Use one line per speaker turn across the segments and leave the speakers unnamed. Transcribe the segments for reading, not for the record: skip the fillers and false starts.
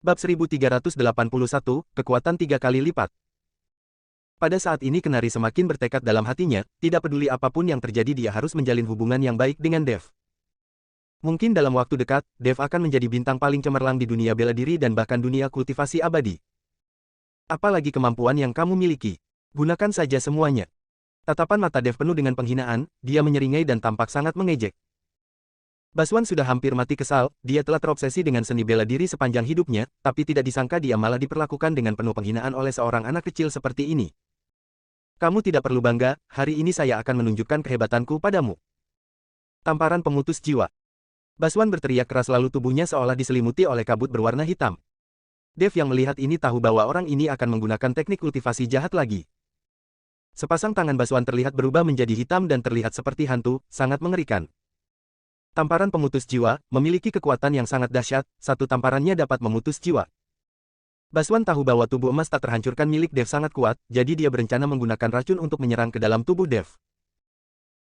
Bab 1381, Kekuatan 3 kali lipat. Pada saat ini Kenari semakin bertekad dalam hatinya, tidak peduli apapun yang terjadi dia harus menjalin hubungan yang baik dengan Dev. Mungkin dalam waktu dekat, Dev akan menjadi bintang paling cemerlang di dunia bela diri dan bahkan dunia kultivasi abadi. Apalagi kemampuan yang kamu miliki. Gunakan saja semuanya. Tatapan mata Dev penuh dengan penghinaan, dia menyeringai dan tampak sangat mengejek. Baswan sudah hampir mati kesal, dia telah terobsesi dengan seni bela diri sepanjang hidupnya, tapi tidak disangka dia malah diperlakukan dengan penuh penghinaan oleh seorang anak kecil seperti ini. Kamu tidak perlu bangga, hari ini saya akan menunjukkan kehebatanku padamu. Tamparan pemutus jiwa. Baswan berteriak keras lalu tubuhnya seolah diselimuti oleh kabut berwarna hitam. Dev yang melihat ini tahu bahwa orang ini akan menggunakan teknik kultivasi jahat lagi. Sepasang tangan Baswan terlihat berubah menjadi hitam dan terlihat seperti hantu, sangat mengerikan. Tamparan pemutus jiwa, memiliki kekuatan yang sangat dahsyat, satu tamparannya dapat memutus jiwa. Baswan tahu bahwa tubuh emas tak terhancurkan milik Dev sangat kuat, jadi dia berencana menggunakan racun untuk menyerang ke dalam tubuh Dev.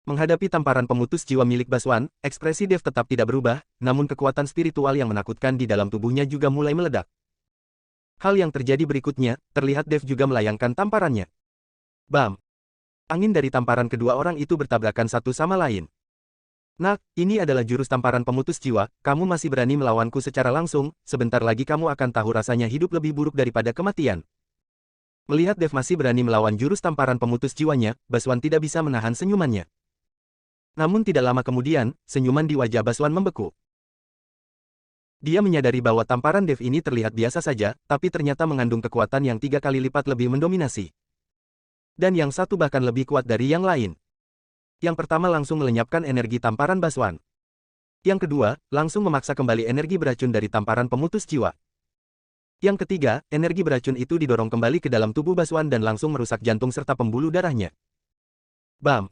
Menghadapi tamparan pemutus jiwa milik Baswan, ekspresi Dev tetap tidak berubah, namun kekuatan spiritual yang menakutkan di dalam tubuhnya juga mulai meledak. Hal yang terjadi berikutnya, terlihat Dev juga melayangkan tamparannya. Bam! Angin dari tamparan kedua orang itu bertabrakan satu sama lain. Nak, ini adalah jurus tamparan pemutus jiwa, kamu masih berani melawanku secara langsung, sebentar lagi kamu akan tahu rasanya hidup lebih buruk daripada kematian. Melihat Dev masih berani melawan jurus tamparan pemutus jiwanya, Baswan tidak bisa menahan senyumannya. Namun tidak lama kemudian, senyuman di wajah Baswan membeku. Dia menyadari bahwa tamparan Dev ini terlihat biasa saja, tapi ternyata mengandung kekuatan yang 3 kali lipat lebih mendominasi. Dan yang satu bahkan lebih kuat dari yang lain. Yang pertama langsung melenyapkan energi tamparan Baswan. Yang kedua, langsung memaksa kembali energi beracun dari tamparan pemutus jiwa. Yang ketiga, energi beracun itu didorong kembali ke dalam tubuh Baswan dan langsung merusak jantung serta pembuluh darahnya. Bam!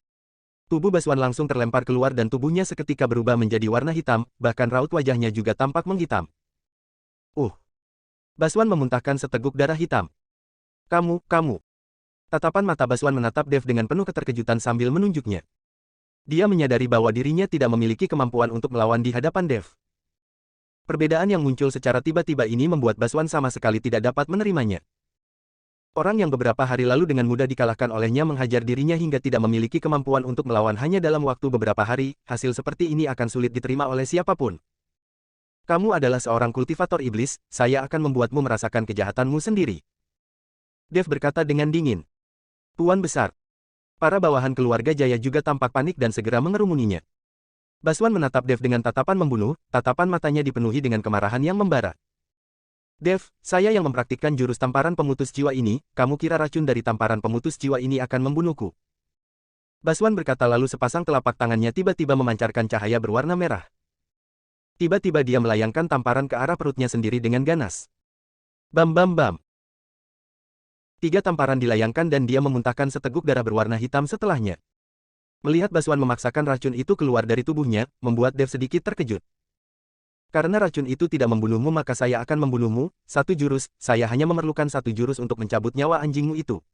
Tubuh Baswan langsung terlempar keluar dan tubuhnya seketika berubah menjadi warna hitam, bahkan raut wajahnya juga tampak menghitam. Baswan memuntahkan seteguk darah hitam. Kamu. Tatapan mata Baswan menatap Dev dengan penuh keterkejutan sambil menunjuknya. Dia menyadari bahwa dirinya tidak memiliki kemampuan untuk melawan di hadapan Dev. Perbedaan yang muncul secara tiba-tiba ini membuat Baswan sama sekali tidak dapat menerimanya. Orang yang beberapa hari lalu dengan mudah dikalahkan olehnya menghajar dirinya hingga tidak memiliki kemampuan untuk melawan hanya dalam waktu beberapa hari, hasil seperti ini akan sulit diterima oleh siapapun. Kamu adalah seorang kultivator iblis, saya akan membuatmu merasakan kejahatanmu sendiri. Dev berkata dengan dingin. Tuan besar. Para bawahan keluarga Jaya juga tampak panik dan segera mengerumuninya. Baswan menatap Dev dengan tatapan membunuh, tatapan matanya dipenuhi dengan kemarahan yang membara. Dev, saya yang mempraktikkan jurus tamparan pemutus jiwa ini, kamu kira racun dari tamparan pemutus jiwa ini akan membunuhku? Baswan berkata lalu sepasang telapak tangannya tiba-tiba memancarkan cahaya berwarna merah. Tiba-tiba dia melayangkan tamparan ke arah perutnya sendiri dengan ganas. Bam bam bam. 3 tamparan dilayangkan dan dia memuntahkan seteguk darah berwarna hitam setelahnya. Melihat Baswan memaksakan racun itu keluar dari tubuhnya, membuat Dev sedikit terkejut. Karena racun itu tidak membunuhmu maka saya akan membunuhmu, satu jurus, saya hanya memerlukan satu jurus untuk mencabut nyawa anjingmu itu.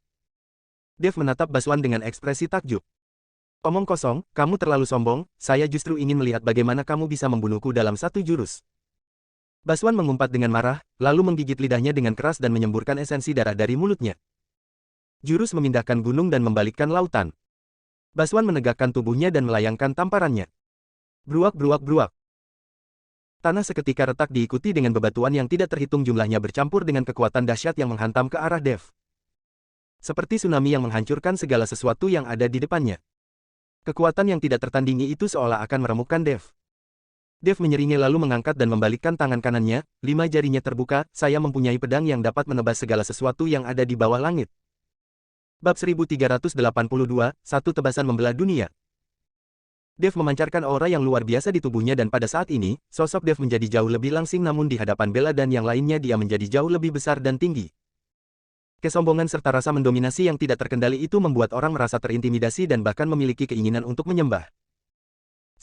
Dev menatap Baswan dengan ekspresi takjub. Omong kosong, kamu terlalu sombong, saya justru ingin melihat bagaimana kamu bisa membunuhku dalam satu jurus. Baswan mengumpat dengan marah, lalu menggigit lidahnya dengan keras dan menyemburkan esensi darah dari mulutnya. Jurus memindahkan gunung dan membalikkan lautan. Baswan menegakkan tubuhnya dan melayangkan tamparannya. Bruak. Tanah seketika retak diikuti dengan bebatuan yang tidak terhitung jumlahnya bercampur dengan kekuatan dahsyat yang menghantam ke arah Dev. Seperti tsunami yang menghancurkan segala sesuatu yang ada di depannya. Kekuatan yang tidak tertandingi itu seolah akan meremukkan Dev. Dev menyeringai lalu mengangkat dan membalikkan tangan kanannya, 5 jarinya terbuka, saya mempunyai pedang yang dapat menebas segala sesuatu yang ada di bawah langit. Bab 1382, satu tebasan membelah dunia. Dev memancarkan aura yang luar biasa di tubuhnya dan pada saat ini, sosok Dev menjadi jauh lebih langsing namun di hadapan Bella dan yang lainnya dia menjadi jauh lebih besar dan tinggi. Kesombongan serta rasa mendominasi yang tidak terkendali itu membuat orang merasa terintimidasi dan bahkan memiliki keinginan untuk menyembah.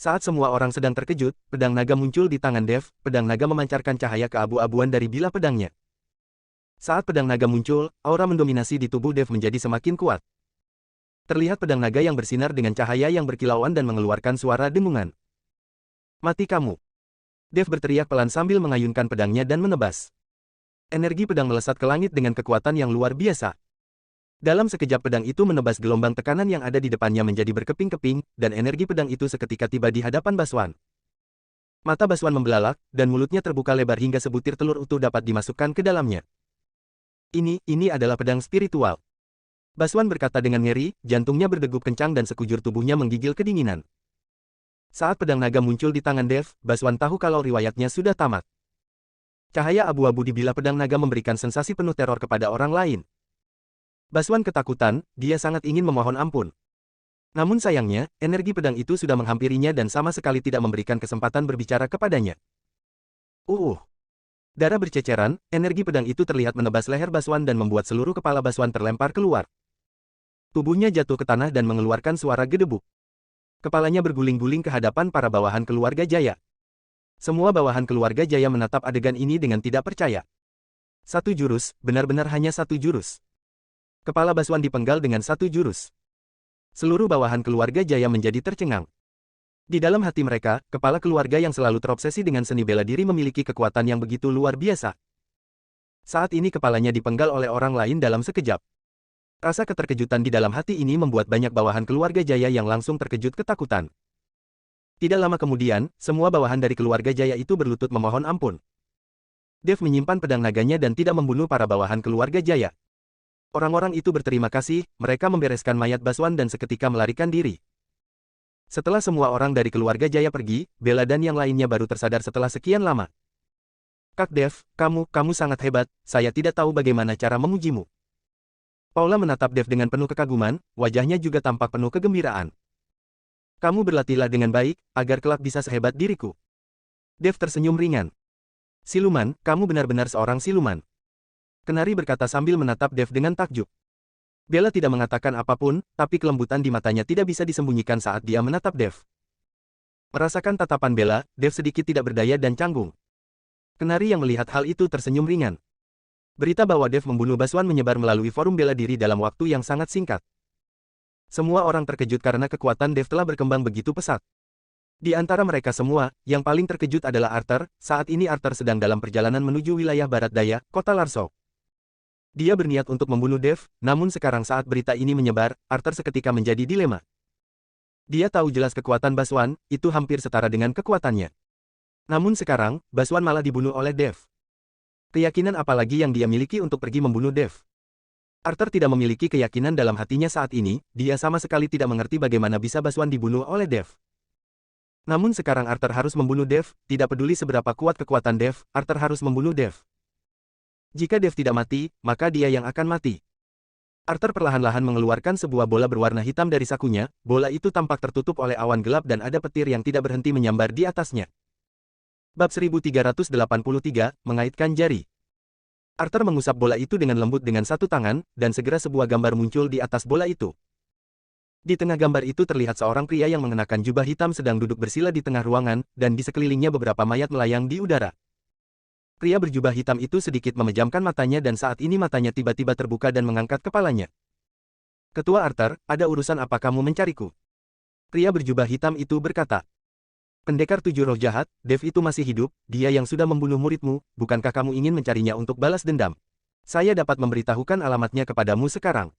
Saat semua orang sedang terkejut, pedang naga muncul di tangan Dev, pedang naga memancarkan cahaya keabu-abuan dari bilah pedangnya. Saat pedang naga muncul, aura mendominasi di tubuh Dev menjadi semakin kuat. Terlihat pedang naga yang bersinar dengan cahaya yang berkilauan dan mengeluarkan suara dengungan. Mati kamu. Dev berteriak pelan sambil mengayunkan pedangnya dan menebas. Energi pedang melesat ke langit dengan kekuatan yang luar biasa. Dalam sekejap pedang itu menebas gelombang tekanan yang ada di depannya menjadi berkeping-keping, dan energi pedang itu seketika tiba di hadapan Baswan. Mata Baswan membelalak, dan mulutnya terbuka lebar hingga sebutir telur utuh dapat dimasukkan ke dalamnya. Ini adalah pedang spiritual. Baswan berkata dengan ngeri, jantungnya berdegup kencang dan sekujur tubuhnya menggigil kedinginan. Saat pedang naga muncul di tangan Dev, Baswan tahu kalau riwayatnya sudah tamat. Cahaya abu-abu di bilah pedang naga memberikan sensasi penuh teror kepada orang lain. Baswan ketakutan, dia sangat ingin memohon ampun. Namun sayangnya, energi pedang itu sudah menghampirinya dan sama sekali tidak memberikan kesempatan berbicara kepadanya. Darah berceceran, energi pedang itu terlihat menebas leher Baswan dan membuat seluruh kepala Baswan terlempar keluar. Tubuhnya jatuh ke tanah dan mengeluarkan suara gedebuk. Kepalanya berguling-guling ke hadapan para bawahan keluarga Jaya. Semua bawahan keluarga Jaya menatap adegan ini dengan tidak percaya. Satu jurus, benar-benar hanya satu jurus. Kepala Baswan dipenggal dengan satu jurus. Seluruh bawahan keluarga Jaya menjadi tercengang. Di dalam hati mereka, kepala keluarga yang selalu terobsesi dengan seni bela diri memiliki kekuatan yang begitu luar biasa. Saat ini kepalanya dipenggal oleh orang lain dalam sekejap. Rasa keterkejutan di dalam hati ini membuat banyak bawahan keluarga Jaya yang langsung terkejut ketakutan. Tidak lama kemudian, semua bawahan dari keluarga Jaya itu berlutut memohon ampun. Dev menyimpan pedang naganya dan tidak membunuh para bawahan keluarga Jaya. Orang-orang itu berterima kasih, mereka membereskan mayat Baswan dan seketika melarikan diri. Setelah semua orang dari keluarga Jaya pergi, Bella dan yang lainnya baru tersadar setelah sekian lama. Kak Dev, kamu sangat hebat, saya tidak tahu bagaimana cara memujimu. Paula menatap Dev dengan penuh kekaguman, wajahnya juga tampak penuh kegembiraan. Kamu berlatihlah dengan baik, agar kelak bisa sehebat diriku. Dev tersenyum ringan. Siluman, kamu benar-benar seorang siluman. Kenari berkata sambil menatap Dev dengan takjub. Bella tidak mengatakan apapun, tapi kelembutan di matanya tidak bisa disembunyikan saat dia menatap Dev. Merasakan tatapan Bella, Dev sedikit tidak berdaya dan canggung. Kenari yang melihat hal itu tersenyum ringan. Berita bahwa Dev membunuh Baswan menyebar melalui forum bela diri dalam waktu yang sangat singkat. Semua orang terkejut karena kekuatan Dev telah berkembang begitu pesat. Di antara mereka semua, yang paling terkejut adalah Arthur. Saat ini Arthur sedang dalam perjalanan menuju wilayah barat daya, kota Larso. Dia berniat untuk membunuh Dev, namun sekarang saat berita ini menyebar, Arthur seketika menjadi dilema. Dia tahu jelas kekuatan Baswan, itu hampir setara dengan kekuatannya. Namun sekarang, Baswan malah dibunuh oleh Dev. Keyakinan apa lagi yang dia miliki untuk pergi membunuh Dev? Arthur tidak memiliki keyakinan dalam hatinya saat ini, dia sama sekali tidak mengerti bagaimana bisa Baswan dibunuh oleh Dev. Namun sekarang Arthur harus membunuh Dev, tidak peduli seberapa kuat kekuatan Dev, Arthur harus membunuh Dev. Jika Dev tidak mati, maka dia yang akan mati. Arthur perlahan-lahan mengeluarkan sebuah bola berwarna hitam dari sakunya, bola itu tampak tertutup oleh awan gelap dan ada petir yang tidak berhenti menyambar di atasnya. Bab 1383, mengaitkan jari. Arthur mengusap bola itu dengan lembut dengan satu tangan, dan segera sebuah gambar muncul di atas bola itu. Di tengah gambar itu terlihat seorang pria yang mengenakan jubah hitam sedang duduk bersila di tengah ruangan, dan di sekelilingnya beberapa mayat melayang di udara. Pria berjubah hitam itu sedikit memejamkan matanya dan saat ini matanya tiba-tiba terbuka dan mengangkat kepalanya. Ketua Arthur, ada urusan apa kamu mencariku? Pria berjubah hitam itu berkata. Pendekar 7 roh jahat, Dev itu masih hidup, dia yang sudah membunuh muridmu, bukankah kamu ingin mencarinya untuk balas dendam? Saya dapat memberitahukan alamatnya kepadamu sekarang.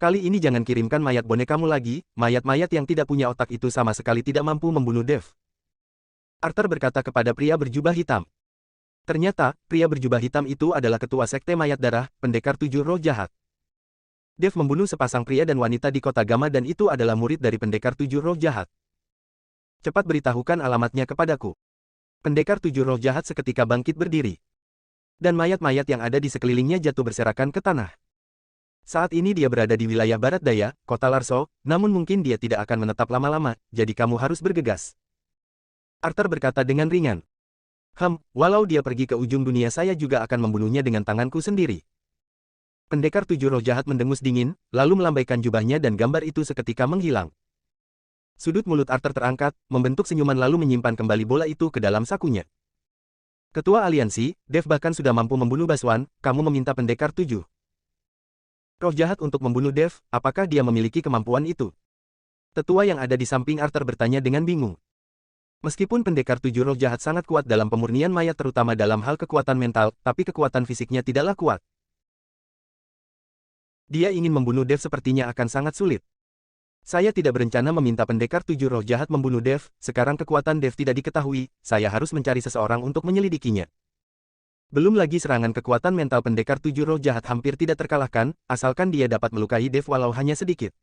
Kali ini jangan kirimkan mayat bonekamu lagi, mayat-mayat yang tidak punya otak itu sama sekali tidak mampu membunuh Dev. Arthur berkata kepada pria berjubah hitam. Ternyata, pria berjubah hitam itu adalah ketua sekte mayat darah, pendekar 7 roh jahat. Dev membunuh sepasang pria dan wanita di kota Gama dan itu adalah murid dari pendekar 7 roh jahat. Cepat beritahukan alamatnya kepadaku. Pendekar 7 roh jahat seketika bangkit berdiri. Dan mayat-mayat yang ada di sekelilingnya jatuh berserakan ke tanah. Saat ini dia berada di wilayah barat daya, kota Larso, namun mungkin dia tidak akan menetap lama-lama, jadi kamu harus bergegas. Arthur berkata dengan ringan. Walau dia pergi ke ujung dunia saya juga akan membunuhnya dengan tanganku sendiri. Pendekar 7 roh jahat mendengus dingin, lalu melambaikan jubahnya dan gambar itu seketika menghilang. Sudut mulut Arthur terangkat, membentuk senyuman lalu menyimpan kembali bola itu ke dalam sakunya. Ketua aliansi, Dev bahkan sudah mampu membunuh Baswan, kamu meminta pendekar 7 roh jahat untuk membunuh Dev, apakah dia memiliki kemampuan itu? Tetua yang ada di samping Arthur bertanya dengan bingung. Meskipun pendekar tujuh roh jahat sangat kuat dalam pemurnian mayat terutama dalam hal kekuatan mental, tapi kekuatan fisiknya tidaklah kuat. Dia ingin membunuh Dev sepertinya akan sangat sulit. Saya tidak berencana meminta pendekar tujuh roh jahat membunuh Dev, sekarang kekuatan Dev tidak diketahui, saya harus mencari seseorang untuk menyelidikinya. Belum lagi serangan kekuatan mental pendekar tujuh roh jahat hampir tidak terkalahkan, asalkan dia dapat melukai Dev walau hanya sedikit.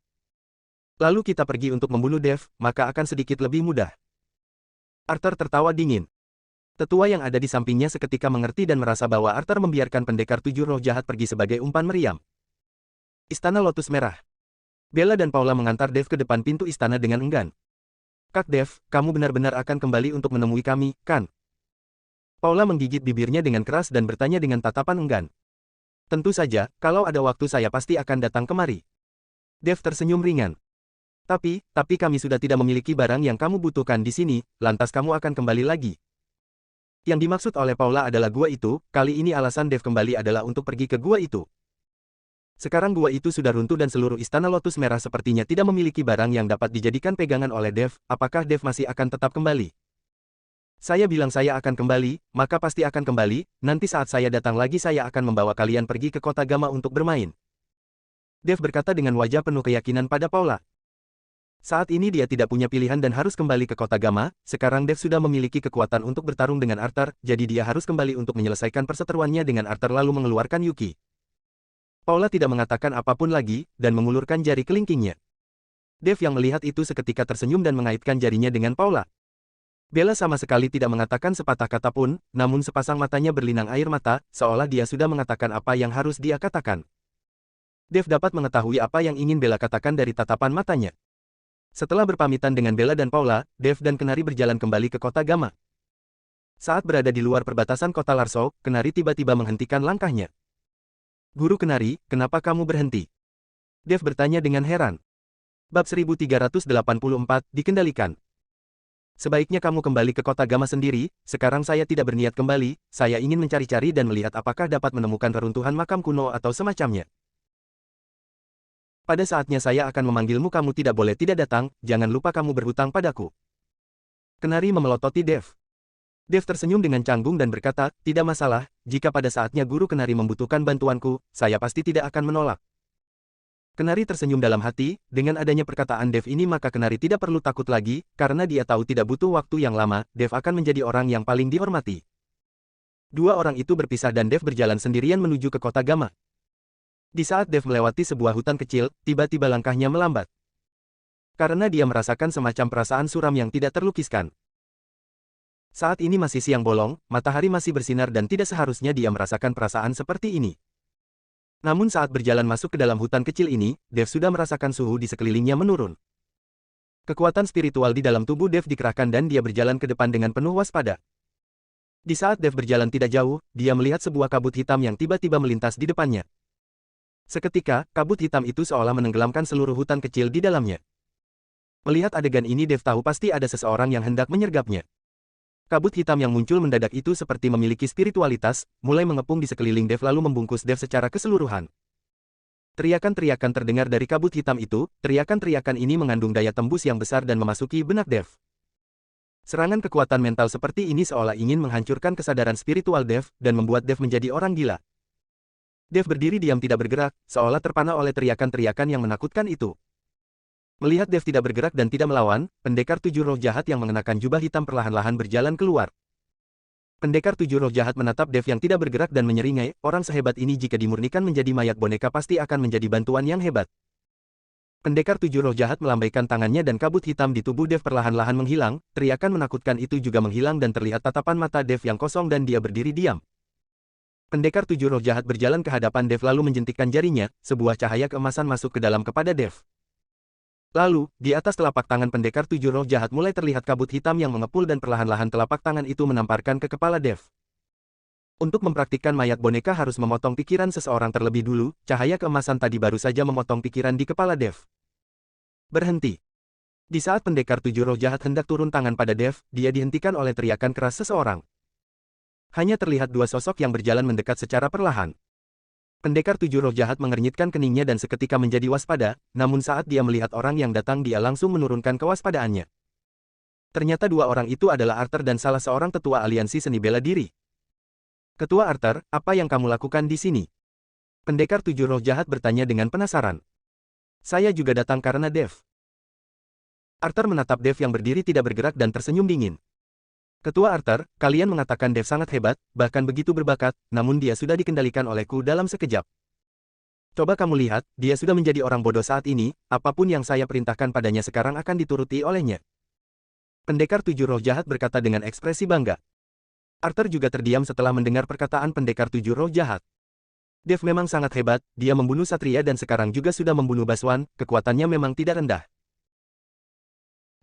Lalu kita pergi untuk membunuh Dev, maka akan sedikit lebih mudah. Arthur tertawa dingin. Tetua yang ada di sampingnya seketika mengerti dan merasa bahwa Arthur membiarkan pendekar tujuh roh jahat pergi sebagai umpan meriam. Istana Lotus Merah. Bella dan Paula mengantar Dev ke depan pintu istana dengan enggan. Kak Dev, kamu benar-benar akan kembali untuk menemui kami, kan? Paula menggigit bibirnya dengan keras dan bertanya dengan tatapan enggan. Tentu saja, kalau ada waktu saya pasti akan datang kemari. Dev tersenyum ringan. Tapi kami sudah tidak memiliki barang yang kamu butuhkan di sini, lantas kamu akan kembali lagi. Yang dimaksud oleh Paula adalah gua itu, kali ini alasan Dev kembali adalah untuk pergi ke gua itu. Sekarang gua itu sudah runtuh dan seluruh istana Lotus Merah sepertinya tidak memiliki barang yang dapat dijadikan pegangan oleh Dev, apakah Dev masih akan tetap kembali? Saya bilang saya akan kembali, maka pasti akan kembali, nanti saat saya datang lagi saya akan membawa kalian pergi ke kota Gamma untuk bermain. Dev berkata dengan wajah penuh keyakinan pada Paula. Saat ini dia tidak punya pilihan dan harus kembali ke kota Gamma, sekarang Dev sudah memiliki kekuatan untuk bertarung dengan Arthur, jadi dia harus kembali untuk menyelesaikan perseteruannya dengan Arthur lalu mengeluarkan Yuki. Paula tidak mengatakan apapun lagi, dan mengulurkan jari kelingkingnya. Dev yang melihat itu seketika tersenyum dan mengaitkan jarinya dengan Paula. Bella sama sekali tidak mengatakan sepatah kata pun, namun sepasang matanya berlinang air mata, seolah dia sudah mengatakan apa yang harus dia katakan. Dev dapat mengetahui apa yang ingin Bella katakan dari tatapan matanya. Setelah berpamitan dengan Bella dan Paula, Dev dan Kenari berjalan kembali ke kota Gamma. Saat berada di luar perbatasan kota Larso, Kenari tiba-tiba menghentikan langkahnya. Guru Kenari, kenapa kamu berhenti? Dev bertanya dengan heran. Bab 1384, dikendalikan. Sebaiknya kamu kembali ke kota Gamma sendiri, sekarang saya tidak berniat kembali, saya ingin mencari-cari dan melihat apakah dapat menemukan reruntuhan makam kuno atau semacamnya. Pada saatnya saya akan memanggilmu, kamu tidak boleh tidak datang, jangan lupa kamu berhutang padaku. Kenari memelototi Dev. Dev tersenyum dengan canggung dan berkata, tidak masalah, jika pada saatnya Guru Kenari membutuhkan bantuanku, saya pasti tidak akan menolak. Kenari tersenyum dalam hati, dengan adanya perkataan Dev ini maka Kenari tidak perlu takut lagi, karena dia tahu tidak butuh waktu yang lama, Dev akan menjadi orang yang paling dihormati. Dua orang itu berpisah dan Dev berjalan sendirian menuju ke kota Gamma. Di saat Dev melewati sebuah hutan kecil, tiba-tiba langkahnya melambat. Karena dia merasakan semacam perasaan suram yang tidak terlukiskan. Saat ini masih siang bolong, matahari masih bersinar dan tidak seharusnya dia merasakan perasaan seperti ini. Namun saat berjalan masuk ke dalam hutan kecil ini, Dev sudah merasakan suhu di sekelilingnya menurun. Kekuatan spiritual di dalam tubuh Dev dikerahkan dan dia berjalan ke depan dengan penuh waspada. Di saat Dev berjalan tidak jauh, dia melihat sebuah kabut hitam yang tiba-tiba melintas di depannya. Seketika, kabut hitam itu seolah menenggelamkan seluruh hutan kecil di dalamnya. Melihat adegan ini Dev tahu pasti ada seseorang yang hendak menyergapnya. Kabut hitam yang muncul mendadak itu seperti memiliki spiritualitas, mulai mengepung di sekeliling Dev lalu membungkus Dev secara keseluruhan. Teriakan-teriakan terdengar dari kabut hitam itu, teriakan-teriakan ini mengandung daya tembus yang besar dan memasuki benak Dev. Serangan kekuatan mental seperti ini seolah ingin menghancurkan kesadaran spiritual Dev, dan membuat Dev menjadi orang gila. Dev berdiri diam tidak bergerak, seolah terpana oleh teriakan-teriakan yang menakutkan itu. Melihat Dev tidak bergerak dan tidak melawan, pendekar tujuh roh jahat yang mengenakan jubah hitam perlahan-lahan berjalan keluar. Pendekar tujuh roh jahat menatap Dev yang tidak bergerak dan menyeringai, orang sehebat ini jika dimurnikan menjadi mayat boneka pasti akan menjadi bantuan yang hebat. Pendekar tujuh roh jahat melambaikan tangannya dan kabut hitam di tubuh Dev perlahan-lahan menghilang, teriakan menakutkan itu juga menghilang dan terlihat tatapan mata Dev yang kosong dan dia berdiri diam. Pendekar tujuh roh jahat berjalan ke hadapan Dev lalu menjentikkan jarinya, sebuah cahaya keemasan masuk ke dalam kepada Dev. Lalu, di atas telapak tangan pendekar tujuh roh jahat mulai terlihat kabut hitam yang mengepul dan perlahan-lahan telapak tangan itu menamparkan ke kepala Dev. Untuk mempraktikkan mayat boneka harus memotong pikiran seseorang terlebih dulu, cahaya keemasan tadi baru saja memotong pikiran di kepala Dev. Berhenti. Di saat pendekar tujuh roh jahat hendak turun tangan pada Dev, dia dihentikan oleh teriakan keras seseorang. Hanya terlihat dua sosok yang berjalan mendekat secara perlahan. Pendekar tujuh roh jahat mengernyitkan keningnya dan seketika menjadi waspada, namun saat dia melihat orang yang datang dia langsung menurunkan kewaspadaannya. Ternyata dua orang itu adalah Arthur dan salah seorang tetua aliansi seni bela diri. Ketua Arthur, apa yang kamu lakukan di sini? Pendekar tujuh roh jahat bertanya dengan penasaran. Saya juga datang karena Dev. Arthur menatap Dev yang berdiri tidak bergerak dan tersenyum dingin. Ketua Arthur, kalian mengatakan Dev sangat hebat, bahkan begitu berbakat, namun dia sudah dikendalikan olehku dalam sekejap. Coba kamu lihat, dia sudah menjadi orang bodoh saat ini, apapun yang saya perintahkan padanya sekarang akan dituruti olehnya. Pendekar tujuh roh jahat berkata dengan ekspresi bangga. Arthur juga terdiam setelah mendengar perkataan pendekar tujuh roh jahat. Dev memang sangat hebat, dia membunuh Satria dan sekarang juga sudah membunuh Baswan, kekuatannya memang tidak rendah.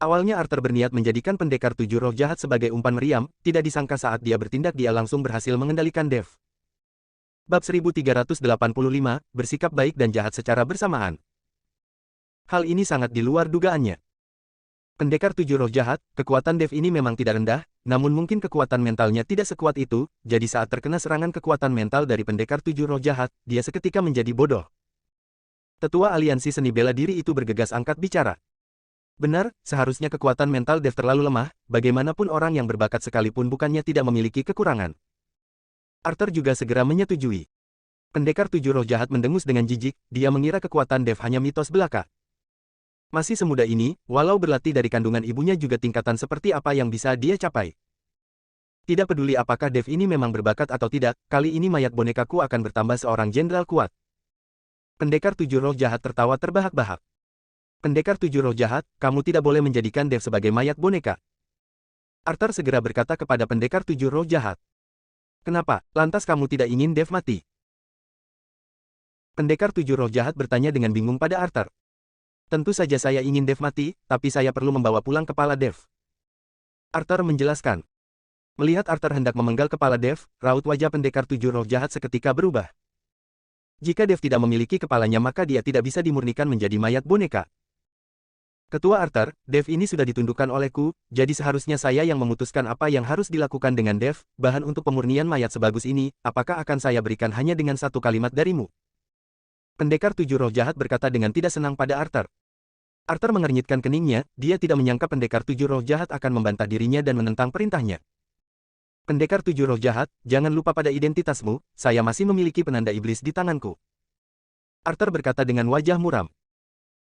Awalnya Arthur berniat menjadikan pendekar tujuh roh jahat sebagai umpan meriam, tidak disangka saat dia bertindak dia langsung berhasil mengendalikan Dev. Bab 1385, bersikap baik dan jahat secara bersamaan. Hal ini sangat di luar dugaannya. Pendekar tujuh roh jahat, kekuatan Dev ini memang tidak rendah, namun mungkin kekuatan mentalnya tidak sekuat itu, jadi saat terkena serangan kekuatan mental dari pendekar tujuh roh jahat, dia seketika menjadi bodoh. Tetua aliansi seni bela diri itu bergegas angkat bicara. Benar, seharusnya kekuatan mental Dev terlalu lemah, bagaimanapun orang yang berbakat sekalipun bukannya tidak memiliki kekurangan. Arthur juga segera menyetujui. Pendekar tujuh roh jahat mendengus dengan jijik, dia mengira kekuatan Dev hanya mitos belaka. Masih semuda ini, walau berlatih dari kandungan ibunya juga tingkatan seperti apa yang bisa dia capai. Tidak peduli apakah Dev ini memang berbakat atau tidak, kali ini mayat bonekaku akan bertambah seorang jenderal kuat. Pendekar tujuh roh jahat tertawa terbahak-bahak. Pendekar tujuh roh jahat, kamu tidak boleh menjadikan Dev sebagai mayat boneka. Arthur segera berkata kepada pendekar tujuh roh jahat. Kenapa, lantas kamu tidak ingin Dev mati? Pendekar tujuh roh jahat bertanya dengan bingung pada Arthur. Tentu saja saya ingin Dev mati, tapi saya perlu membawa pulang kepala Dev. Arthur menjelaskan. Melihat Arthur hendak memenggal kepala Dev, raut wajah pendekar tujuh roh jahat seketika berubah. Jika Dev tidak memiliki kepalanya maka dia tidak bisa dimurnikan menjadi mayat boneka. Ketua Arthur, Dev ini sudah ditundukkan olehku, jadi seharusnya saya yang memutuskan apa yang harus dilakukan dengan Dev, bahan untuk pemurnian mayat sebagus ini, apakah akan saya berikan hanya dengan satu kalimat darimu? Pendekar tujuh roh jahat berkata dengan tidak senang pada Arthur. Arthur mengernyitkan keningnya, dia tidak menyangka pendekar tujuh roh jahat akan membantah dirinya dan menentang perintahnya. Pendekar tujuh roh jahat, jangan lupa pada identitasmu, saya masih memiliki penanda iblis di tanganku. Arthur berkata dengan wajah muram.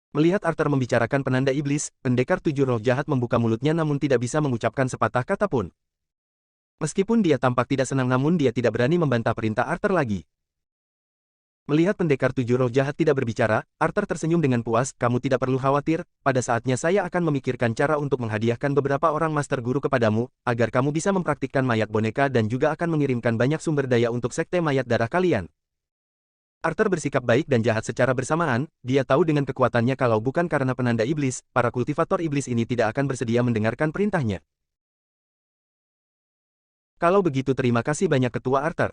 Melihat Arthur membicarakan penanda iblis, pendekar tujuh roh jahat membuka mulutnya namun tidak bisa mengucapkan sepatah kata pun. Meskipun dia tampak tidak senang namun dia tidak berani membantah perintah Arthur lagi. Melihat pendekar tujuh roh jahat tidak berbicara, Arthur tersenyum dengan puas, kamu tidak perlu khawatir, pada saatnya saya akan memikirkan cara untuk menghadiahkan beberapa orang master guru kepadamu, agar kamu bisa mempraktikkan mayat boneka dan juga akan mengirimkan banyak sumber daya untuk sekte mayat darah kalian. Arthur bersikap baik dan jahat secara bersamaan, dia tahu dengan kekuatannya kalau bukan karena penanda iblis, para kultivator iblis ini tidak akan bersedia mendengarkan perintahnya. Kalau begitu terima kasih banyak Ketua Arthur.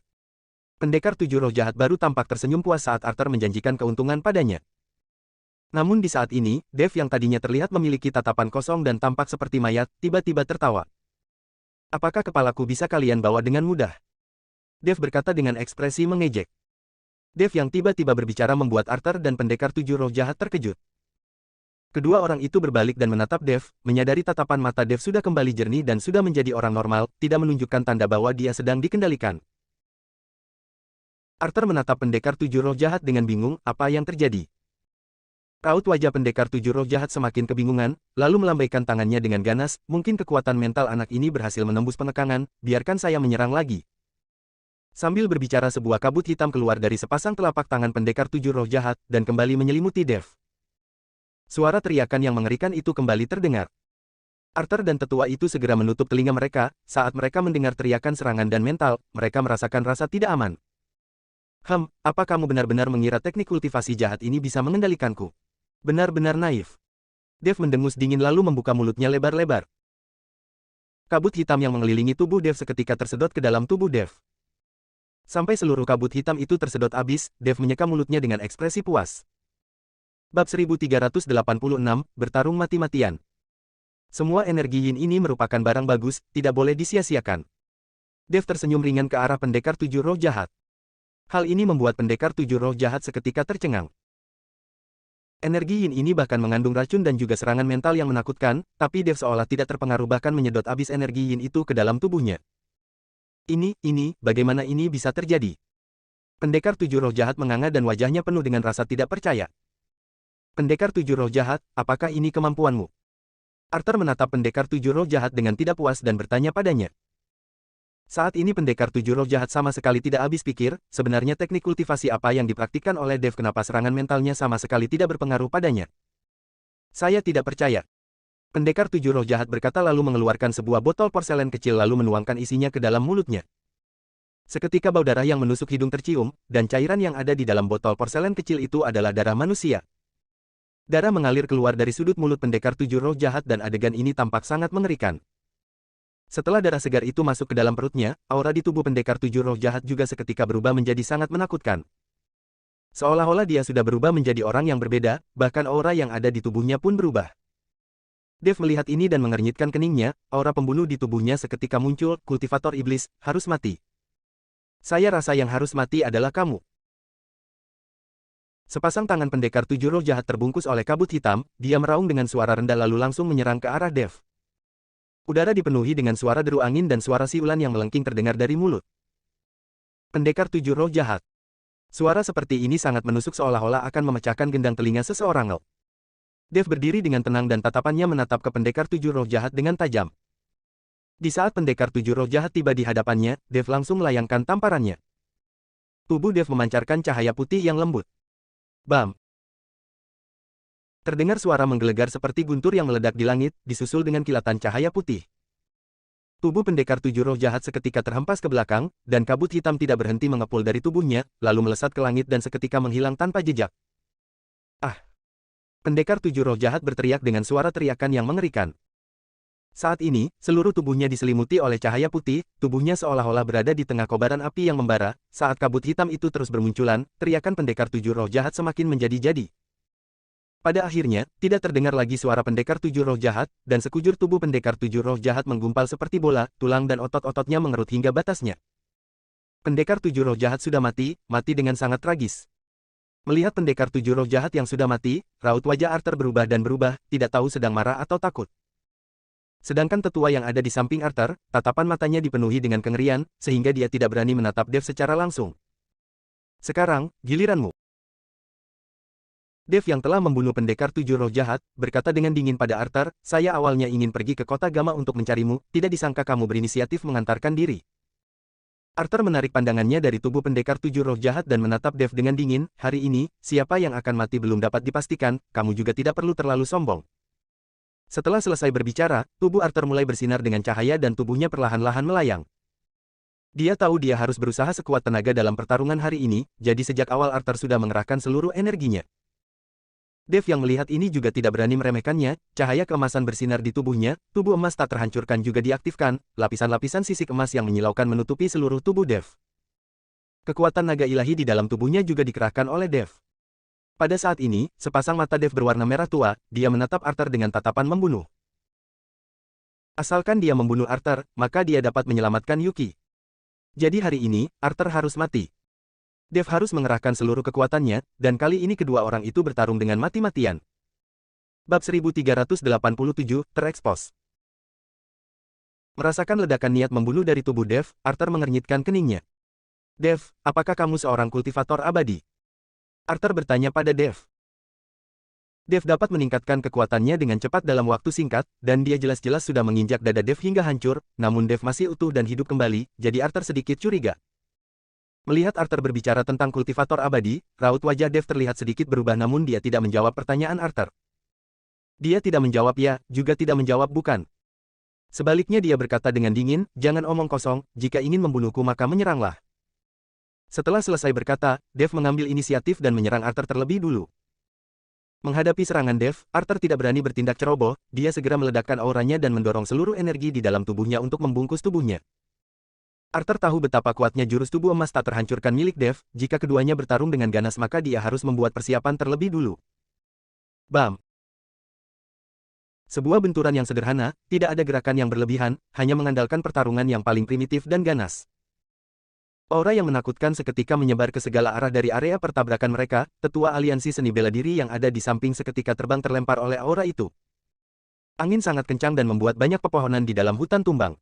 Pendekar tujuh roh jahat baru tampak tersenyum puas saat Arthur menjanjikan keuntungan padanya. Namun di saat ini, Dev yang tadinya terlihat memiliki tatapan kosong dan tampak seperti mayat, tiba-tiba tertawa. Apakah kepalaku bisa kalian bawa dengan mudah? Dev berkata dengan ekspresi mengejek. Dev yang tiba-tiba berbicara membuat Arthur dan pendekar tujuh roh jahat terkejut. Kedua orang itu berbalik dan menatap Dev, menyadari tatapan mata Dev sudah kembali jernih dan sudah menjadi orang normal, tidak menunjukkan tanda bahwa dia sedang dikendalikan. Arthur menatap pendekar tujuh roh jahat dengan bingung, apa yang terjadi? Raut wajah pendekar tujuh roh jahat semakin kebingungan, lalu melambaikan tangannya dengan ganas, mungkin kekuatan mental anak ini berhasil menembus penekanan, biarkan saya menyerang lagi. Sambil berbicara sebuah kabut hitam keluar dari sepasang telapak tangan pendekar tujuh roh jahat, dan kembali menyelimuti Dev. Suara teriakan yang mengerikan itu kembali terdengar. Arthur dan tetua itu segera menutup telinga mereka, saat mereka mendengar teriakan serangan dan mental, mereka merasakan rasa tidak aman. Apa kamu benar-benar mengira teknik kultivasi jahat ini bisa mengendalikanku? Benar-benar naif. Dev mendengus dingin lalu membuka mulutnya lebar-lebar. Kabut hitam yang mengelilingi tubuh Dev seketika tersedot ke dalam tubuh Dev. Sampai seluruh kabut hitam itu tersedot habis, Dev menyeka mulutnya dengan ekspresi puas. Bab 1386, bertarung mati-matian. Semua energi yin ini merupakan barang bagus, tidak boleh disia-siakan. Dev tersenyum ringan ke arah pendekar tujuh roh jahat. Hal ini membuat pendekar tujuh roh jahat seketika tercengang. Energi yin ini bahkan mengandung racun dan juga serangan mental yang menakutkan, tapi Dev seolah tidak terpengaruh bahkan menyedot habis energi yin itu ke dalam tubuhnya. Bagaimana ini bisa terjadi? Pendekar tujuh roh jahat menganga dan wajahnya penuh dengan rasa tidak percaya. Pendekar tujuh roh jahat, apakah ini kemampuanmu? Arthur menatap pendekar tujuh roh jahat dengan tidak puas dan bertanya padanya. Saat ini pendekar tujuh roh jahat sama sekali tidak habis pikir, sebenarnya teknik kultivasi apa yang dipraktikkan oleh Dev kenapa serangan mentalnya sama sekali tidak berpengaruh padanya. Saya tidak percaya. Pendekar tujuh roh jahat berkata lalu mengeluarkan sebuah botol porselen kecil lalu menuangkan isinya ke dalam mulutnya. Seketika bau darah yang menusuk hidung tercium, dan cairan yang ada di dalam botol porselen kecil itu adalah darah manusia. Darah mengalir keluar dari sudut mulut pendekar tujuh roh jahat dan adegan ini tampak sangat mengerikan. Setelah darah segar itu masuk ke dalam perutnya, aura di tubuh pendekar tujuh roh jahat juga seketika berubah menjadi sangat menakutkan. Seolah-olah dia sudah berubah menjadi orang yang berbeda, bahkan aura yang ada di tubuhnya pun berubah. Dev melihat ini dan mengernyitkan keningnya, aura pembunuh di tubuhnya seketika muncul, kultivator iblis, harus mati. Saya rasa yang harus mati adalah kamu. Sepasang tangan pendekar tujuh roh jahat terbungkus oleh kabut hitam, dia meraung dengan suara rendah lalu langsung menyerang ke arah Dev. Udara dipenuhi dengan suara deru angin dan suara siulan yang melengking terdengar dari mulut. Pendekar tujuh roh jahat. Suara seperti ini sangat menusuk seolah-olah akan memecahkan gendang telinga seseorang. Dev berdiri dengan tenang dan tatapannya menatap ke pendekar tujuh roh jahat dengan tajam. Di saat pendekar tujuh roh jahat tiba di hadapannya, Dev langsung melayangkan tamparannya. Tubuh Dev memancarkan cahaya putih yang lembut. Bam! Terdengar suara menggelegar seperti guntur yang meledak di langit, disusul dengan kilatan cahaya putih. Tubuh pendekar tujuh roh jahat seketika terhempas ke belakang, dan kabut hitam tidak berhenti mengepul dari tubuhnya, lalu melesat ke langit dan seketika menghilang tanpa jejak. Ah! Pendekar tujuh roh jahat berteriak dengan suara teriakan yang mengerikan. Saat ini, seluruh tubuhnya diselimuti oleh cahaya putih, tubuhnya seolah-olah berada di tengah kobaran api yang membara. Saat kabut hitam itu terus bermunculan, teriakan pendekar tujuh roh jahat semakin menjadi-jadi. Pada akhirnya, tidak terdengar lagi suara pendekar tujuh roh jahat, dan sekujur tubuh pendekar tujuh roh jahat menggumpal seperti bola, tulang dan otot-ototnya mengerut hingga batasnya. Pendekar tujuh roh jahat sudah mati, mati dengan sangat tragis. Melihat pendekar tujuh roh jahat yang sudah mati, raut wajah Arthur berubah dan berubah, tidak tahu sedang marah atau takut. Sedangkan tetua yang ada di samping Arthur, tatapan matanya dipenuhi dengan kengerian, sehingga dia tidak berani menatap Dev secara langsung. Sekarang, giliranmu. Dev yang telah membunuh pendekar tujuh roh jahat, berkata dengan dingin pada Arthur, saya awalnya ingin pergi ke kota Gama untuk mencarimu, tidak disangka kamu berinisiatif mengantarkan diri. Arthur menarik pandangannya dari tubuh pendekar tujuh roh jahat dan menatap Dev dengan dingin, hari ini, siapa yang akan mati belum dapat dipastikan, kamu juga tidak perlu terlalu sombong. Setelah selesai berbicara, tubuh Arthur mulai bersinar dengan cahaya dan tubuhnya perlahan-lahan melayang. Dia tahu dia harus berusaha sekuat tenaga dalam pertarungan hari ini, jadi sejak awal Arthur sudah mengerahkan seluruh energinya. Dev yang melihat ini juga tidak berani meremehkannya, cahaya keemasan bersinar di tubuhnya, tubuh emas tak terhancurkan juga diaktifkan, lapisan-lapisan sisik emas yang menyilaukan menutupi seluruh tubuh Dev. Kekuatan naga ilahi di dalam tubuhnya juga dikerahkan oleh Dev. Pada saat ini, sepasang mata Dev berwarna merah tua, dia menatap Arthur dengan tatapan membunuh. Asalkan dia membunuh Arthur, maka dia dapat menyelamatkan Yuki. Jadi hari ini, Arthur harus mati. Dev harus mengerahkan seluruh kekuatannya, dan kali ini kedua orang itu bertarung dengan mati-matian. Bab 1387, terekspos. Merasakan ledakan niat membunuh dari tubuh Dev, Arthur mengernyitkan keningnya. Dev, apakah kamu seorang kultivator abadi? Arthur bertanya pada Dev. Dev dapat meningkatkan kekuatannya dengan cepat dalam waktu singkat, dan dia jelas-jelas sudah menginjak dada Dev hingga hancur, namun Dev masih utuh dan hidup kembali, jadi Arthur sedikit curiga. Melihat Arthur berbicara tentang kultivator abadi, raut wajah Dev terlihat sedikit berubah namun dia tidak menjawab pertanyaan Arthur. Dia tidak menjawab ya, juga tidak menjawab bukan. Sebaliknya dia berkata dengan dingin, jangan omong kosong, jika ingin membunuhku maka menyeranglah. Setelah selesai berkata, Dev mengambil inisiatif dan menyerang Arthur terlebih dulu. Menghadapi serangan Dev, Arthur tidak berani bertindak ceroboh, dia segera meledakkan auranya dan mendorong seluruh energi di dalam tubuhnya untuk membungkus tubuhnya. Arthur tahu betapa kuatnya jurus tubuh emas tak terhancurkan milik Dev, jika keduanya bertarung dengan ganas maka dia harus membuat persiapan terlebih dulu. Bam! Sebuah benturan yang sederhana, tidak ada gerakan yang berlebihan, hanya mengandalkan pertarungan yang paling primitif dan ganas. Aura yang menakutkan seketika menyebar ke segala arah dari area pertabrakan mereka. Tetua aliansi seni bela diri yang ada di samping seketika terbang terlempar oleh aura itu. Angin sangat kencang dan membuat banyak pepohonan di dalam hutan tumbang.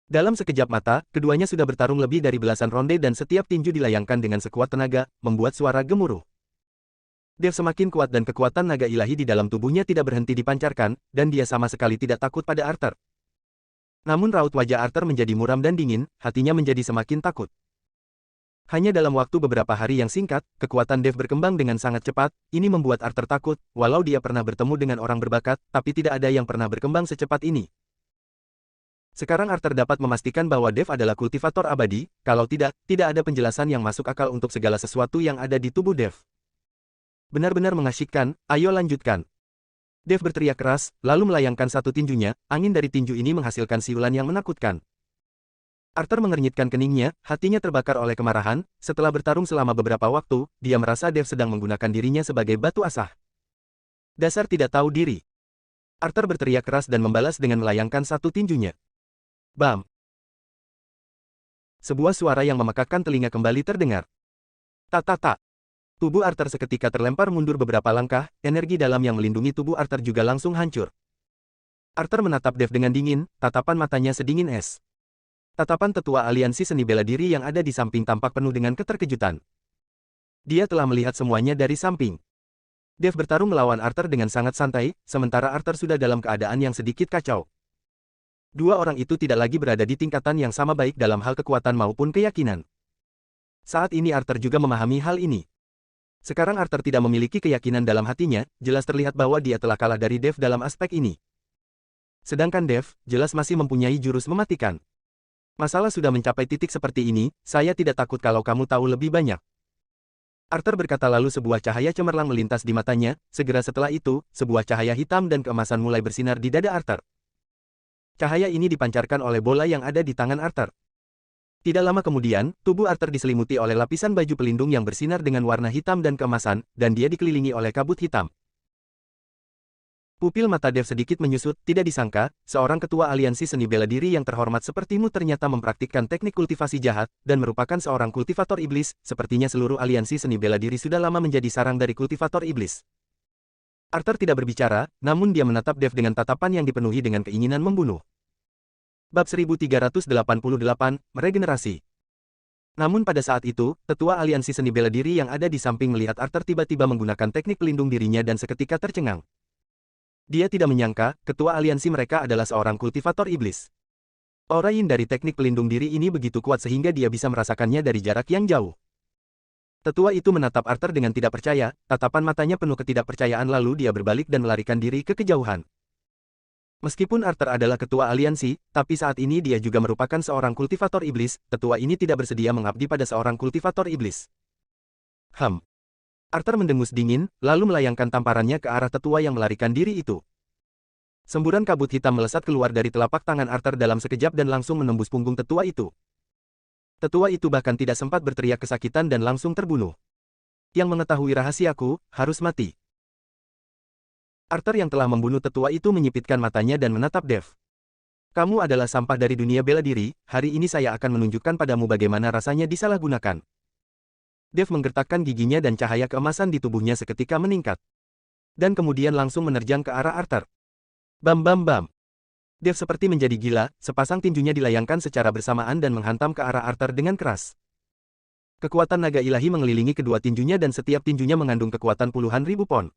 Dalam sekejap mata, keduanya sudah bertarung lebih dari belasan ronde dan setiap tinju dilayangkan dengan sekuat tenaga, membuat suara gemuruh. Dev semakin kuat dan kekuatan naga ilahi di dalam tubuhnya tidak berhenti dipancarkan, dan dia sama sekali tidak takut pada Arthur. Namun raut wajah Arthur menjadi muram dan dingin, hatinya menjadi semakin takut. Hanya dalam waktu beberapa hari yang singkat, kekuatan Dev berkembang dengan sangat cepat. Ini membuat Arthur takut, walau dia pernah bertemu dengan orang berbakat, tapi tidak ada yang pernah berkembang secepat ini. Sekarang Arthur dapat memastikan bahwa Dev adalah kultivator abadi, kalau tidak, tidak ada penjelasan yang masuk akal untuk segala sesuatu yang ada di tubuh Dev. Benar-benar mengasyikkan, ayo lanjutkan. Dev berteriak keras, lalu melayangkan satu tinjunya. Angin dari tinju ini menghasilkan siulan yang menakutkan. Arthur mengernyitkan keningnya, hatinya terbakar oleh kemarahan. Setelah bertarung selama beberapa waktu, dia merasa Dev sedang menggunakan dirinya sebagai batu asah. Dasar tidak tahu diri. Arthur berteriak keras dan membalas dengan melayangkan satu tinjunya. Bam! Sebuah suara yang memekakkan telinga kembali terdengar. Tak. Tubuh Arthur seketika terlempar mundur beberapa langkah, energi dalam yang melindungi tubuh Arthur juga langsung hancur. Arthur menatap Dev dengan dingin, tatapan matanya sedingin es. Tatapan tetua aliansi seni bela diri yang ada di samping tampak penuh dengan keterkejutan. Dia telah melihat semuanya dari samping. Dev bertarung melawan Arthur dengan sangat santai, sementara Arthur sudah dalam keadaan yang sedikit kacau. Dua orang itu tidak lagi berada di tingkatan yang sama baik dalam hal kekuatan maupun keyakinan. Saat ini Arthur juga memahami hal ini. Sekarang Arthur tidak memiliki keyakinan dalam hatinya, jelas terlihat bahwa dia telah kalah dari Dev dalam aspek ini. Sedangkan Dev, jelas masih mempunyai jurus mematikan. Masalah sudah mencapai titik seperti ini, saya tidak takut kalau kamu tahu lebih banyak. Arthur berkata lalu sebuah cahaya cemerlang melintas di matanya, segera setelah itu, sebuah cahaya hitam dan keemasan mulai bersinar di dada Arthur. Cahaya ini dipancarkan oleh bola yang ada di tangan Arthur. Tidak lama kemudian, tubuh Arthur diselimuti oleh lapisan baju pelindung yang bersinar dengan warna hitam dan keemasan, dan dia dikelilingi oleh kabut hitam. Pupil mata Dev sedikit menyusut, tidak disangka, seorang ketua aliansi seni bela diri yang terhormat sepertimu ternyata mempraktikkan teknik kultivasi jahat, dan merupakan seorang kultivator iblis. Sepertinya seluruh aliansi seni bela diri sudah lama menjadi sarang dari kultivator iblis. Arthur tidak berbicara, namun dia menatap Dev dengan tatapan yang dipenuhi dengan keinginan membunuh. Bab 1388, Meregenerasi. Namun pada saat itu, tetua aliansi seni bela diri yang ada di samping melihat Arthur tiba-tiba menggunakan teknik pelindung dirinya dan seketika tercengang. Dia tidak menyangka, ketua aliansi mereka adalah seorang kultivator iblis. Aura yin dari teknik pelindung diri ini begitu kuat sehingga dia bisa merasakannya dari jarak yang jauh. Tetua itu menatap Arthur dengan tidak percaya, tatapan matanya penuh ketidakpercayaan lalu dia berbalik dan melarikan diri ke kejauhan. Meskipun Arthur adalah ketua aliansi, tapi saat ini dia juga merupakan seorang kultivator iblis. Tetua ini tidak bersedia mengabdi pada seorang kultivator iblis. Arthur mendengus dingin, lalu melayangkan tamparannya ke arah tetua yang melarikan diri itu. Semburan kabut hitam melesat keluar dari telapak tangan Arthur dalam sekejap dan langsung menembus punggung tetua itu. Tetua itu bahkan tidak sempat berteriak kesakitan dan langsung terbunuh. Yang mengetahui rahasiaku, harus mati. Arthur yang telah membunuh tetua itu menyipitkan matanya dan menatap Dev. Kamu adalah sampah dari dunia bela diri, hari ini saya akan menunjukkan padamu bagaimana rasanya disalahgunakan. Dev menggertakkan giginya dan cahaya keemasan di tubuhnya seketika meningkat. Dan kemudian langsung menerjang ke arah Arthur. Bam. Dev seperti menjadi gila, sepasang tinjunya dilayangkan secara bersamaan dan menghantam ke arah Arthur dengan keras. Kekuatan naga ilahi mengelilingi kedua tinjunya dan setiap tinjunya mengandung kekuatan puluhan ribu pon.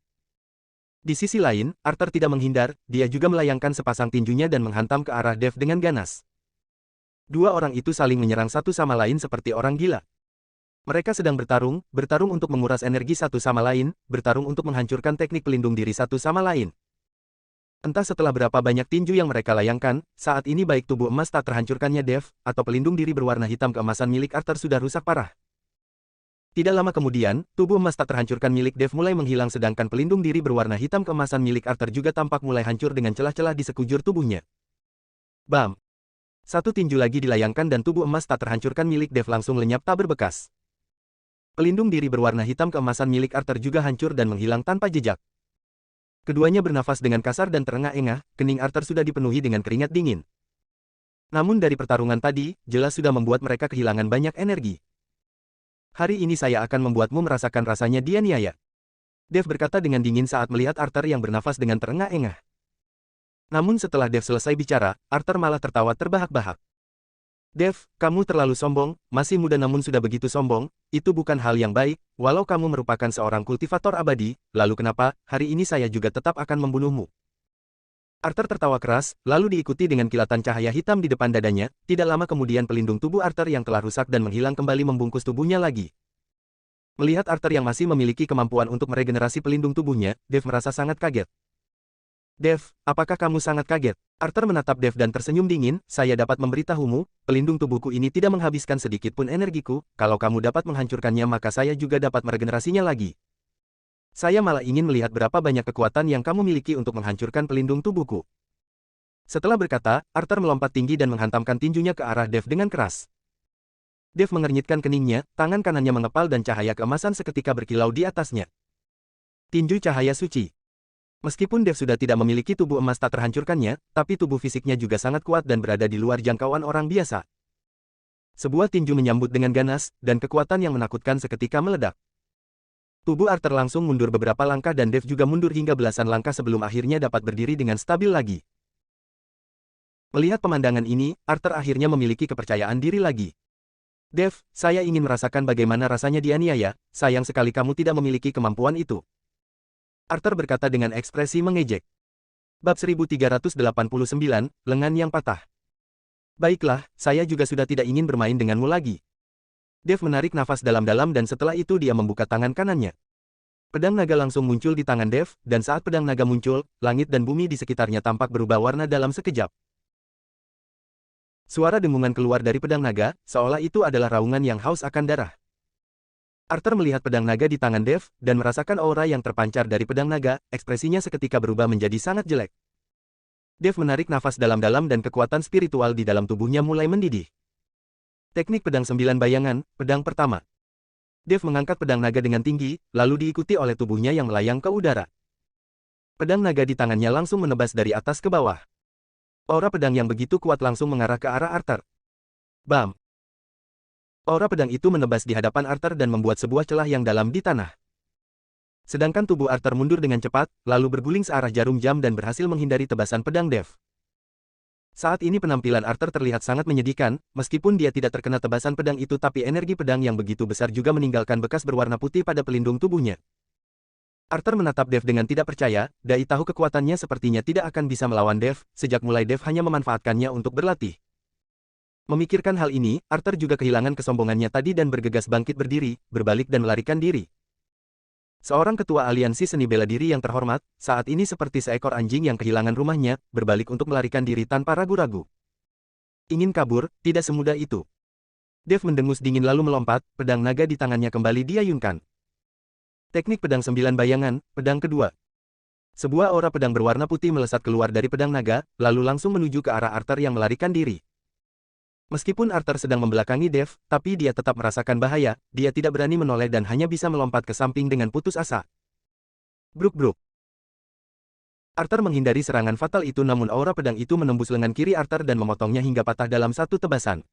Di sisi lain, Arthur tidak menghindar, dia juga melayangkan sepasang tinjunya dan menghantam ke arah Dev dengan ganas. Dua orang itu saling menyerang satu sama lain seperti orang gila. Mereka sedang bertarung untuk menguras energi satu sama lain, bertarung untuk menghancurkan teknik pelindung diri satu sama lain. Entah setelah berapa banyak tinju yang mereka layangkan, saat ini baik tubuh emas tak terhancurkannya Dev, atau pelindung diri berwarna hitam keemasan milik Arthur sudah rusak parah. Tidak lama kemudian, tubuh emas tak terhancurkan milik Dev mulai menghilang sedangkan pelindung diri berwarna hitam keemasan milik Arthur juga tampak mulai hancur dengan celah-celah di sekujur tubuhnya. Bam! Satu tinju lagi dilayangkan dan tubuh emas tak terhancurkan milik Dev langsung lenyap tak berbekas. Pelindung diri berwarna hitam keemasan milik Arthur juga hancur dan menghilang tanpa jejak. Keduanya bernafas dengan kasar dan terengah-engah, kening Arthur sudah dipenuhi dengan keringat dingin. Namun dari pertarungan tadi, jelas sudah membuat mereka kehilangan banyak energi. Hari ini saya akan membuatmu merasakan rasanya dianiaya. Dev berkata dengan dingin saat melihat Arthur yang bernafas dengan terengah-engah. Namun setelah Dev selesai bicara, Arthur malah tertawa terbahak-bahak. Dev, kamu terlalu sombong, masih muda namun sudah begitu sombong, itu bukan hal yang baik, walau kamu merupakan seorang kultivator abadi, lalu kenapa, hari ini saya juga tetap akan membunuhmu. Arthur tertawa keras, lalu diikuti dengan kilatan cahaya hitam di depan dadanya, tidak lama kemudian pelindung tubuh Arthur yang telah rusak dan menghilang kembali membungkus tubuhnya lagi. Melihat Arthur yang masih memiliki kemampuan untuk meregenerasi pelindung tubuhnya, Dev merasa sangat kaget. Dev, apakah kamu sangat kaget? Arthur menatap Dev dan tersenyum dingin, saya dapat memberitahumu, pelindung tubuhku ini tidak menghabiskan sedikit pun energiku, kalau kamu dapat menghancurkannya maka saya juga dapat meregenerasinya lagi. Saya malah ingin melihat berapa banyak kekuatan yang kamu miliki untuk menghancurkan pelindung tubuhku. Setelah berkata, Arthur melompat tinggi dan menghantamkan tinjunya ke arah Dev dengan keras. Dev mengernyitkan keningnya, tangan kanannya mengepal dan cahaya keemasan seketika berkilau di atasnya. Tinju cahaya suci. Meskipun Dev sudah tidak memiliki tubuh emas tak terhancurkannya, tapi tubuh fisiknya juga sangat kuat dan berada di luar jangkauan orang biasa. Sebuah tinju menyambut dengan ganas, dan kekuatan yang menakutkan seketika meledak. Tubuh Arthur langsung mundur beberapa langkah dan Dev juga mundur hingga belasan langkah sebelum akhirnya dapat berdiri dengan stabil lagi. Melihat pemandangan ini, Arthur akhirnya memiliki kepercayaan diri lagi. Dev, saya ingin merasakan bagaimana rasanya dianiaya, sayang sekali kamu tidak memiliki kemampuan itu. Arthur berkata dengan ekspresi mengejek. Bab 1389, Lengan yang Patah. Baiklah, saya juga sudah tidak ingin bermain denganmu lagi. Dev menarik nafas dalam-dalam dan setelah itu dia membuka tangan kanannya. Pedang naga langsung muncul di tangan Dev, dan saat pedang naga muncul, langit dan bumi di sekitarnya tampak berubah warna dalam sekejap. Suara dengungan keluar dari pedang naga, seolah itu adalah raungan yang haus akan darah. Arthur melihat pedang naga di tangan Dev, dan merasakan aura yang terpancar dari pedang naga, ekspresinya seketika berubah menjadi sangat jelek. Dev menarik nafas dalam-dalam dan kekuatan spiritual di dalam tubuhnya mulai mendidih. Teknik pedang 9 bayangan, pedang pertama. Dev mengangkat pedang naga dengan tinggi, lalu diikuti oleh tubuhnya yang melayang ke udara. Pedang naga di tangannya langsung menebas dari atas ke bawah. Aura pedang yang begitu kuat langsung mengarah ke arah Arthur. Bam! Aura pedang itu menebas di hadapan Arthur dan membuat sebuah celah yang dalam di tanah. Sedangkan tubuh Arthur mundur dengan cepat, lalu berguling searah jarum jam dan berhasil menghindari tebasan pedang Dev. Saat ini penampilan Arthur terlihat sangat menyedihkan, meskipun dia tidak terkena tebasan pedang itu tapi energi pedang yang begitu besar juga meninggalkan bekas berwarna putih pada pelindung tubuhnya. Arthur menatap Dev dengan tidak percaya, dai tahu kekuatannya sepertinya tidak akan bisa melawan Dev, sejak mulai Dev hanya memanfaatkannya untuk berlatih. Memikirkan hal ini, Arthur juga kehilangan kesombongannya tadi dan bergegas bangkit berdiri, berbalik dan melarikan diri. Seorang ketua aliansi seni bela diri yang terhormat, saat ini seperti seekor anjing yang kehilangan rumahnya, berbalik untuk melarikan diri tanpa ragu-ragu. Ingin kabur, tidak semudah itu. Dev mendengus dingin lalu melompat, pedang naga di tangannya kembali diayunkan. Teknik pedang 9 bayangan, pedang kedua. Sebuah aura pedang berwarna putih melesat keluar dari pedang naga, lalu langsung menuju ke arah Arthur yang melarikan diri. Meskipun Arthur sedang membelakangi Dev, tapi dia tetap merasakan bahaya, dia tidak berani menoleh dan hanya bisa melompat ke samping dengan putus asa. Bruk-bruk. Arthur menghindari serangan fatal itu namun aura pedang itu menembus lengan kiri Arthur dan memotongnya hingga patah dalam satu tebasan.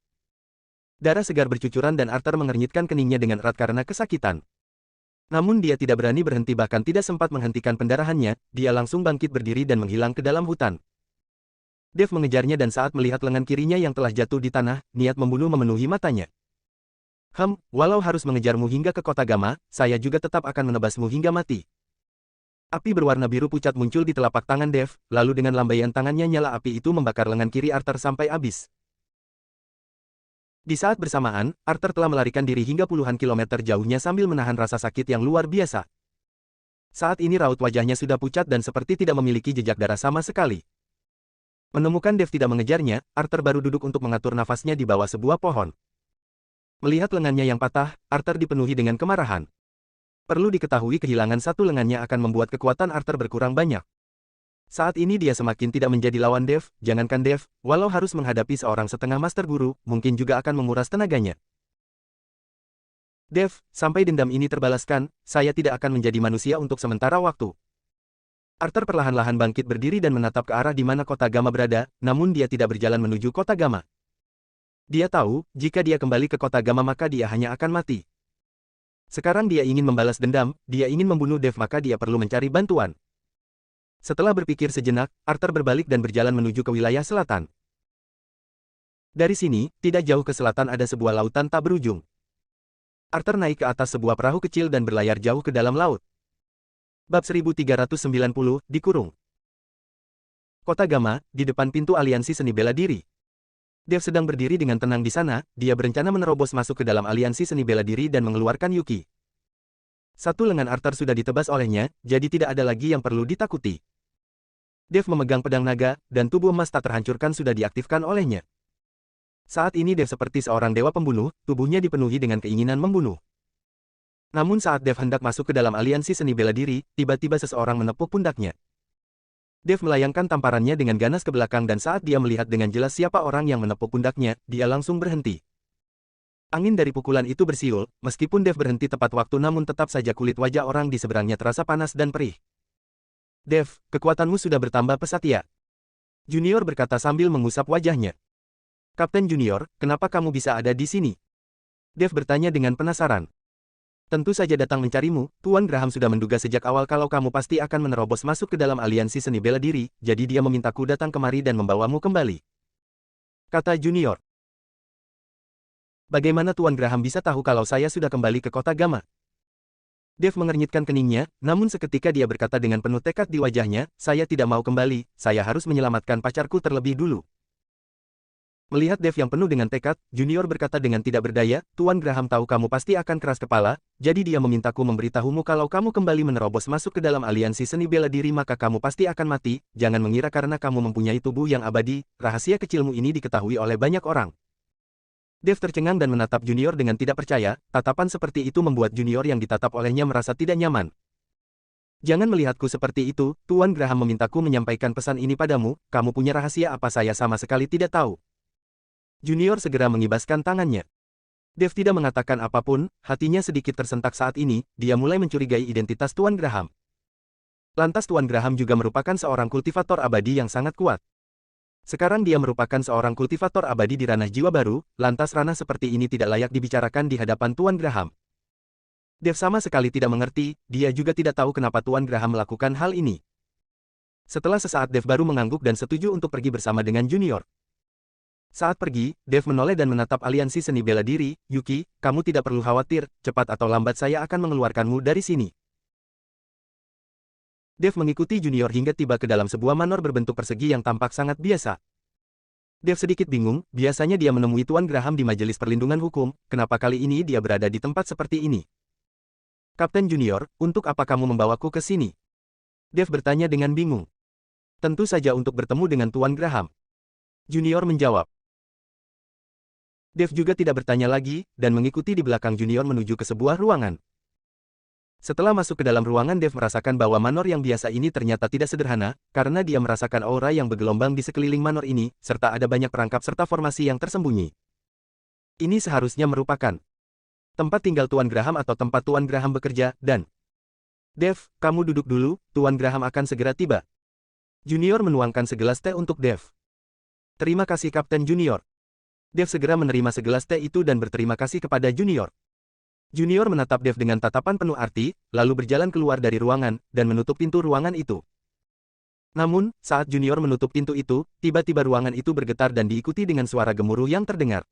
Darah segar bercucuran dan Arthur mengernyitkan keningnya dengan erat karena kesakitan. Namun dia tidak berani berhenti bahkan tidak sempat menghentikan pendarahannya, dia langsung bangkit berdiri dan menghilang ke dalam hutan. Dev mengejarnya dan saat melihat lengan kirinya yang telah jatuh di tanah, niat membunuh memenuhi matanya. Walau harus mengejarmu hingga ke kota Gama, saya juga tetap akan menebasmu hingga mati. Api berwarna biru pucat muncul di telapak tangan Dev, lalu dengan lambaian tangannya nyala api itu membakar lengan kiri Arthur sampai habis. Di saat bersamaan, Arthur telah melarikan diri hingga puluhan kilometer jauhnya sambil menahan rasa sakit yang luar biasa. Saat ini raut wajahnya sudah pucat dan seperti tidak memiliki jejak darah sama sekali. Menemukan Dev tidak mengejarnya, Arthur baru duduk untuk mengatur nafasnya di bawah sebuah pohon. Melihat lengannya yang patah, Arthur dipenuhi dengan kemarahan. Perlu diketahui kehilangan satu lengannya akan membuat kekuatan Arthur berkurang banyak. Saat ini dia semakin tidak menjadi lawan Dev, jangankan Dev, walau harus menghadapi seorang setengah master guru, mungkin juga akan menguras tenaganya. Dev, sampai dendam ini terbalaskan, saya tidak akan menjadi manusia untuk sementara waktu. Arthur perlahan-lahan bangkit berdiri dan menatap ke arah di mana kota Gamma berada, namun dia tidak berjalan menuju kota Gamma. Dia tahu, jika dia kembali ke kota Gamma maka dia hanya akan mati. Sekarang dia ingin membalas dendam, dia ingin membunuh Dev maka dia perlu mencari bantuan. Setelah berpikir sejenak, Arthur berbalik dan berjalan menuju ke wilayah selatan. Dari sini, tidak jauh ke selatan ada sebuah lautan tak berujung. Arthur naik ke atas sebuah perahu kecil dan berlayar jauh ke dalam laut. Bab 1390, dikurung. Kota Gamma, di depan pintu aliansi seni bela diri. Dev sedang berdiri dengan tenang di sana, dia berencana menerobos masuk ke dalam aliansi seni bela diri dan mengeluarkan Yuki. Satu lengan Arthur sudah ditebas olehnya, jadi tidak ada lagi yang perlu ditakuti. Dev memegang pedang naga, dan tubuh emas tak terhancurkan sudah diaktifkan olehnya. Saat ini Dev seperti seorang dewa pembunuh, tubuhnya dipenuhi dengan keinginan membunuh. Namun saat Dev hendak masuk ke dalam aliansi seni bela diri, tiba-tiba seseorang menepuk pundaknya. Dev melayangkan tamparannya dengan ganas ke belakang dan saat dia melihat dengan jelas siapa orang yang menepuk pundaknya, dia langsung berhenti. Angin dari pukulan itu bersiul, meskipun Dev berhenti tepat waktu namun tetap saja kulit wajah orang di seberangnya terasa panas dan perih. Dev, kekuatanmu sudah bertambah pesat ya? Junior berkata sambil mengusap wajahnya. Kapten Junior, kenapa kamu bisa ada di sini? Dev bertanya dengan penasaran. Tentu saja datang mencarimu, Tuan Graham sudah menduga sejak awal kalau kamu pasti akan menerobos masuk ke dalam aliansi seni bela diri, jadi dia memintaku datang kemari dan membawamu kembali. Kata Junior. Bagaimana Tuan Graham bisa tahu kalau saya sudah kembali ke kota Gamma? Dev mengernyitkan keningnya, namun seketika dia berkata dengan penuh tekad di wajahnya, saya tidak mau kembali, saya harus menyelamatkan pacarku terlebih dulu. Melihat Dev yang penuh dengan tekad, Junior berkata dengan tidak berdaya, Tuan Graham tahu kamu pasti akan keras kepala, jadi dia memintaku memberitahumu kalau kamu kembali menerobos masuk ke dalam aliansi seni bela diri maka kamu pasti akan mati, jangan mengira karena kamu mempunyai tubuh yang abadi, rahasia kecilmu ini diketahui oleh banyak orang. Dev tercengang dan menatap Junior dengan tidak percaya, tatapan seperti itu membuat Junior yang ditatap olehnya merasa tidak nyaman. Jangan melihatku seperti itu, Tuan Graham memintaku menyampaikan pesan ini padamu, kamu punya rahasia apa saya sama sekali tidak tahu. Junior segera mengibaskan tangannya. Dev tidak mengatakan apapun, hatinya sedikit tersentak saat ini, dia mulai mencurigai identitas Tuan Graham. Lantas Tuan Graham juga merupakan seorang kultivator abadi yang sangat kuat. Sekarang dia merupakan seorang kultivator abadi di ranah jiwa baru, lantas ranah seperti ini tidak layak dibicarakan di hadapan Tuan Graham. Dev sama sekali tidak mengerti, dia juga tidak tahu kenapa Tuan Graham melakukan hal ini. Setelah sesaat Dev baru mengangguk dan setuju untuk pergi bersama dengan Junior. Saat pergi, Dev menoleh dan menatap aliansi seni bela diri, Yuki, kamu tidak perlu khawatir, cepat atau lambat saya akan mengeluarkanmu dari sini. Dev mengikuti Junior hingga tiba ke dalam sebuah manor berbentuk persegi yang tampak sangat biasa. Dev sedikit bingung, biasanya dia menemui Tuan Graham di majelis perlindungan hukum, kenapa kali ini dia berada di tempat seperti ini? Kapten Junior, untuk apa kamu membawaku ke sini? Dev bertanya dengan bingung. Tentu saja untuk bertemu dengan Tuan Graham. Junior menjawab. Dev juga tidak bertanya lagi, dan mengikuti di belakang Junior menuju ke sebuah ruangan. Setelah masuk ke dalam ruangan Dev merasakan bahwa manor yang biasa ini ternyata tidak sederhana, karena dia merasakan aura yang bergelombang di sekeliling manor ini, serta ada banyak perangkap serta formasi yang tersembunyi. Ini seharusnya merupakan tempat tinggal Tuan Graham atau tempat Tuan Graham bekerja, dan Dev, kamu duduk dulu, Tuan Graham akan segera tiba. Junior menuangkan segelas teh untuk Dev. Terima kasih Kapten Junior. Dev segera menerima segelas teh itu dan berterima kasih kepada Junior. Junior menatap Dev dengan tatapan penuh arti, lalu berjalan keluar dari ruangan, dan menutup pintu ruangan itu. Namun, saat Junior menutup pintu itu, tiba-tiba ruangan itu bergetar dan diikuti dengan suara gemuruh yang terdengar.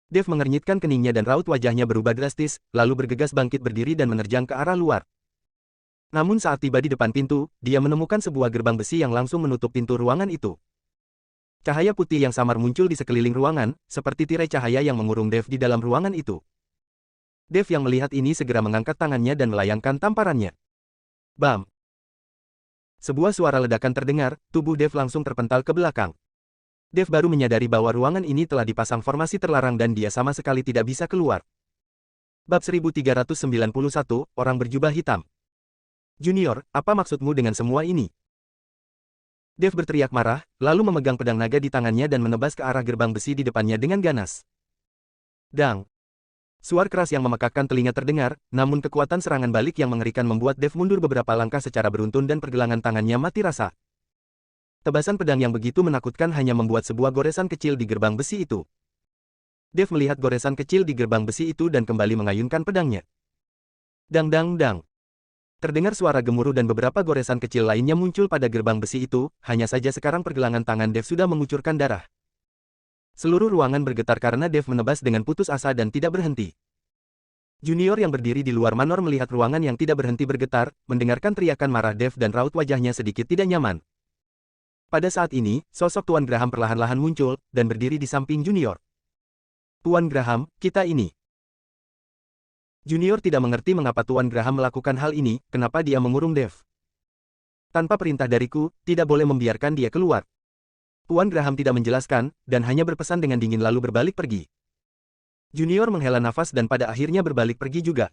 Dev mengernyitkan keningnya dan raut wajahnya berubah drastis, lalu bergegas bangkit berdiri dan menerjang ke arah luar. Namun saat tiba di depan pintu, dia menemukan sebuah gerbang besi yang langsung menutup pintu ruangan itu. Cahaya putih yang samar muncul di sekeliling ruangan, seperti tirai cahaya yang mengurung Dev di dalam ruangan itu. Dev yang melihat ini segera mengangkat tangannya dan melayangkan tamparannya. Bam! Sebuah suara ledakan terdengar, tubuh Dev langsung terpental ke belakang. Dev baru menyadari bahwa ruangan ini telah dipasang formasi terlarang dan dia sama sekali tidak bisa keluar. Bab 1391, Orang Berjubah Hitam. Junior, apa maksudmu dengan semua ini? Dev berteriak marah, lalu memegang pedang naga di tangannya dan menebas ke arah gerbang besi di depannya dengan ganas. Dang! Suara keras yang memekakkan telinga terdengar, namun kekuatan serangan balik yang mengerikan membuat Dev mundur beberapa langkah secara beruntun dan pergelangan tangannya mati rasa. Tebasan pedang yang begitu menakutkan hanya membuat sebuah goresan kecil di gerbang besi itu. Dev melihat goresan kecil di gerbang besi itu dan kembali mengayunkan pedangnya. Dang dang dang. Terdengar suara gemuruh dan beberapa goresan kecil lainnya muncul pada gerbang besi itu, hanya saja sekarang pergelangan tangan Dev sudah mengucurkan darah. Seluruh ruangan bergetar karena Dev menebas dengan putus asa dan tidak berhenti. Junior yang berdiri di luar manor melihat ruangan yang tidak berhenti bergetar, mendengarkan teriakan marah Dev dan raut wajahnya sedikit tidak nyaman. Pada saat ini, sosok Tuan Graham perlahan-lahan muncul, dan berdiri di samping Junior. Tuan Graham, kita ini. Junior tidak mengerti mengapa Tuan Graham melakukan hal ini, kenapa dia mengurung Dev. Tanpa perintah dariku, tidak boleh membiarkan dia keluar. Tuan Graham tidak menjelaskan, dan hanya berpesan dengan dingin lalu berbalik pergi. Junior menghela nafas dan pada akhirnya berbalik pergi juga.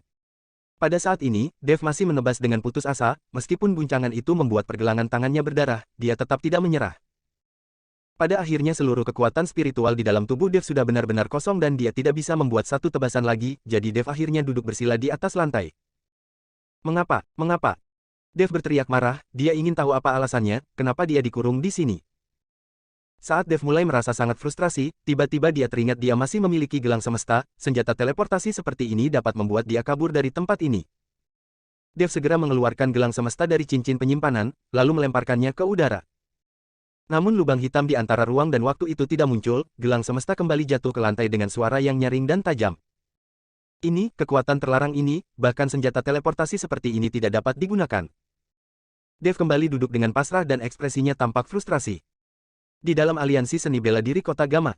Pada saat ini, Dev masih menebas dengan putus asa, meskipun guncangan itu membuat pergelangan tangannya berdarah, dia tetap tidak menyerah. Pada akhirnya seluruh kekuatan spiritual di dalam tubuh Dev sudah benar-benar kosong dan dia tidak bisa membuat satu tebasan lagi, jadi Dev akhirnya duduk bersila di atas lantai. Mengapa? Mengapa? Dev berteriak marah, dia ingin tahu apa alasannya, kenapa dia dikurung di sini. Saat Dev mulai merasa sangat frustrasi, tiba-tiba dia teringat dia masih memiliki gelang semesta, senjata teleportasi seperti ini dapat membuat dia kabur dari tempat ini. Dev segera mengeluarkan gelang semesta dari cincin penyimpanan, lalu melemparkannya ke udara. Namun lubang hitam di antara ruang dan waktu itu tidak muncul, gelang semesta kembali jatuh ke lantai dengan suara yang nyaring dan tajam. Ini, kekuatan terlarang ini, bahkan senjata teleportasi seperti ini tidak dapat digunakan. Dev kembali duduk dengan pasrah dan ekspresinya tampak frustrasi. Di dalam aliansi seni bela diri kota Gamma.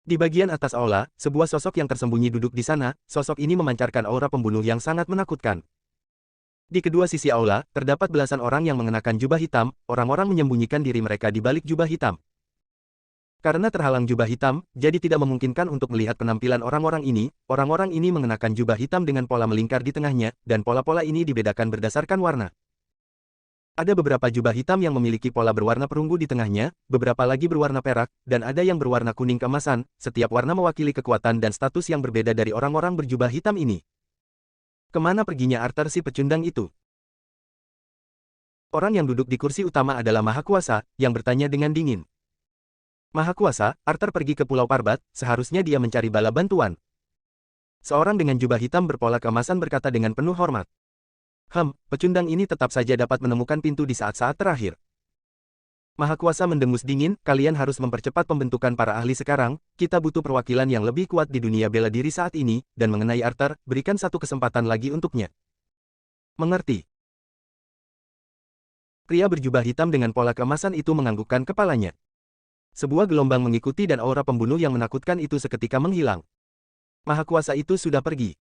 Di bagian atas aula, sebuah sosok yang tersembunyi duduk di sana, sosok ini memancarkan aura pembunuh yang sangat menakutkan. Di kedua sisi aula, terdapat belasan orang yang mengenakan jubah hitam, orang-orang menyembunyikan diri mereka di balik jubah hitam. Karena terhalang jubah hitam, jadi tidak memungkinkan untuk melihat penampilan orang-orang ini mengenakan jubah hitam dengan pola melingkar di tengahnya, dan pola-pola ini dibedakan berdasarkan warna. Ada beberapa jubah hitam yang memiliki pola berwarna perunggu di tengahnya, beberapa lagi berwarna perak, dan ada yang berwarna kuning keemasan, setiap warna mewakili kekuatan dan status yang berbeda dari orang-orang berjubah hitam ini. Kemana perginya Arthur si pecundang itu? Orang yang duduk di kursi utama adalah Maha Kuasa, yang bertanya dengan dingin. Maha Kuasa, Arthur pergi ke Pulau Parbat, seharusnya dia mencari bala bantuan. Seorang dengan jubah hitam berpola keemasan berkata dengan penuh hormat. Pecundang ini tetap saja dapat menemukan pintu di saat-saat terakhir. Maha Kuasa mendengus dingin, kalian harus mempercepat pembentukan para ahli sekarang, kita butuh perwakilan yang lebih kuat di dunia bela diri saat ini, dan mengenai Arthur, berikan satu kesempatan lagi untuknya. Mengerti? Pria berjubah hitam dengan pola keemasan itu menganggukkan kepalanya. Sebuah gelombang mengikuti dan aura pembunuh yang menakutkan itu seketika menghilang. Maha Kuasa itu sudah pergi.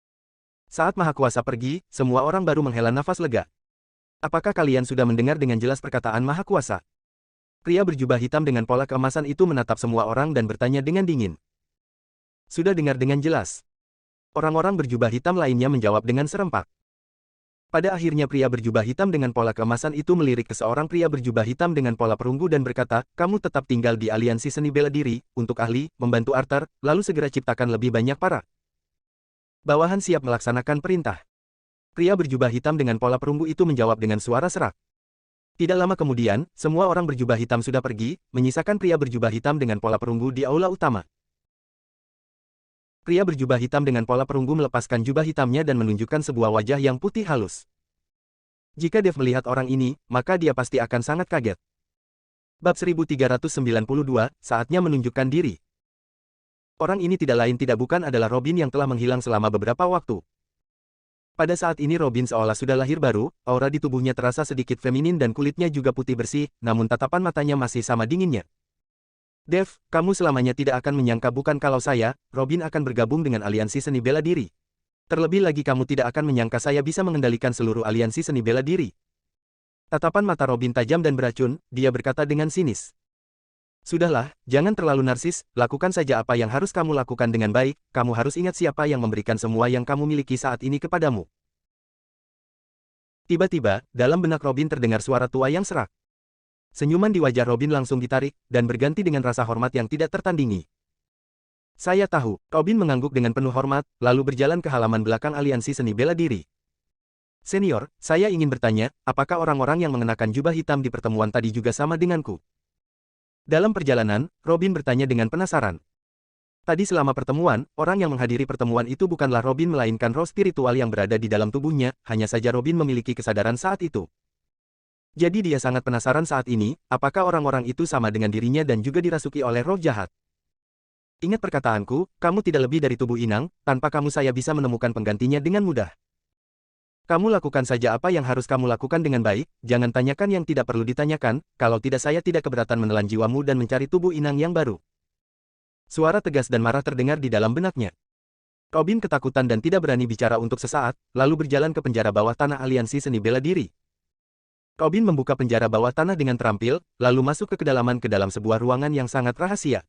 Saat Maha Kuasa pergi, semua orang baru menghela nafas lega. Apakah kalian sudah mendengar dengan jelas perkataan Maha Kuasa? Pria berjubah hitam dengan pola keemasan itu menatap semua orang dan bertanya dengan dingin. Sudah dengar dengan jelas. Orang-orang berjubah hitam lainnya menjawab dengan serempak. Pada akhirnya pria berjubah hitam dengan pola keemasan itu melirik ke seorang pria berjubah hitam dengan pola perunggu dan berkata, kamu tetap tinggal di aliansi seni bela diri, untuk ahli, membantu Arthur, lalu segera ciptakan lebih banyak para bawahan siap melaksanakan perintah. Pria berjubah hitam dengan pola perunggu itu menjawab dengan suara serak. Tidak lama kemudian, semua orang berjubah hitam sudah pergi, menyisakan pria berjubah hitam dengan pola perunggu di aula utama. Pria berjubah hitam dengan pola perunggu melepaskan jubah hitamnya dan menunjukkan sebuah wajah yang putih halus. Jika Dev melihat orang ini, maka dia pasti akan sangat kaget. Bab 1392, saatnya menunjukkan diri. Orang ini tidak lain tidak bukan adalah Robin yang telah menghilang selama beberapa waktu. Pada saat ini Robin seolah sudah lahir baru, aura di tubuhnya terasa sedikit feminin dan kulitnya juga putih bersih, namun tatapan matanya masih sama dinginnya. Dev, kamu selamanya tidak akan menyangka bukan kalau saya, Robin akan bergabung dengan aliansi seni bela diri. Terlebih lagi kamu tidak akan menyangka saya bisa mengendalikan seluruh aliansi seni bela diri. Tatapan mata Robin tajam dan beracun, dia berkata dengan sinis. Sudahlah, jangan terlalu narsis, lakukan saja apa yang harus kamu lakukan dengan baik, kamu harus ingat siapa yang memberikan semua yang kamu miliki saat ini kepadamu. Tiba-tiba, dalam benak Robin terdengar suara tua yang serak. Senyuman di wajah Robin langsung ditarik, dan berganti dengan rasa hormat yang tidak tertandingi. Saya tahu, Robin mengangguk dengan penuh hormat, lalu berjalan ke halaman belakang aliansi seni bela diri. Senior, saya ingin bertanya, apakah orang-orang yang mengenakan jubah hitam di pertemuan tadi juga sama denganku? Dalam perjalanan, Robin bertanya dengan penasaran. Tadi selama pertemuan, orang yang menghadiri pertemuan itu bukanlah Robin melainkan roh spiritual yang berada di dalam tubuhnya, hanya saja Robin memiliki kesadaran saat itu. Jadi dia sangat penasaran saat ini, apakah orang-orang itu sama dengan dirinya dan juga dirasuki oleh roh jahat. Ingat perkataanku, kamu tidak lebih dari tubuh inang, tanpa kamu saya bisa menemukan penggantinya dengan mudah. Kamu lakukan saja apa yang harus kamu lakukan dengan baik, jangan tanyakan yang tidak perlu ditanyakan, kalau tidak saya tidak keberatan menelan jiwamu dan mencari tubuh inang yang baru. Suara tegas dan marah terdengar di dalam benaknya. Robin ketakutan dan tidak berani bicara untuk sesaat, lalu berjalan ke penjara bawah tanah aliansi seni bela diri. Robin membuka penjara bawah tanah dengan terampil, lalu masuk ke kedalaman ke dalam sebuah ruangan yang sangat rahasia.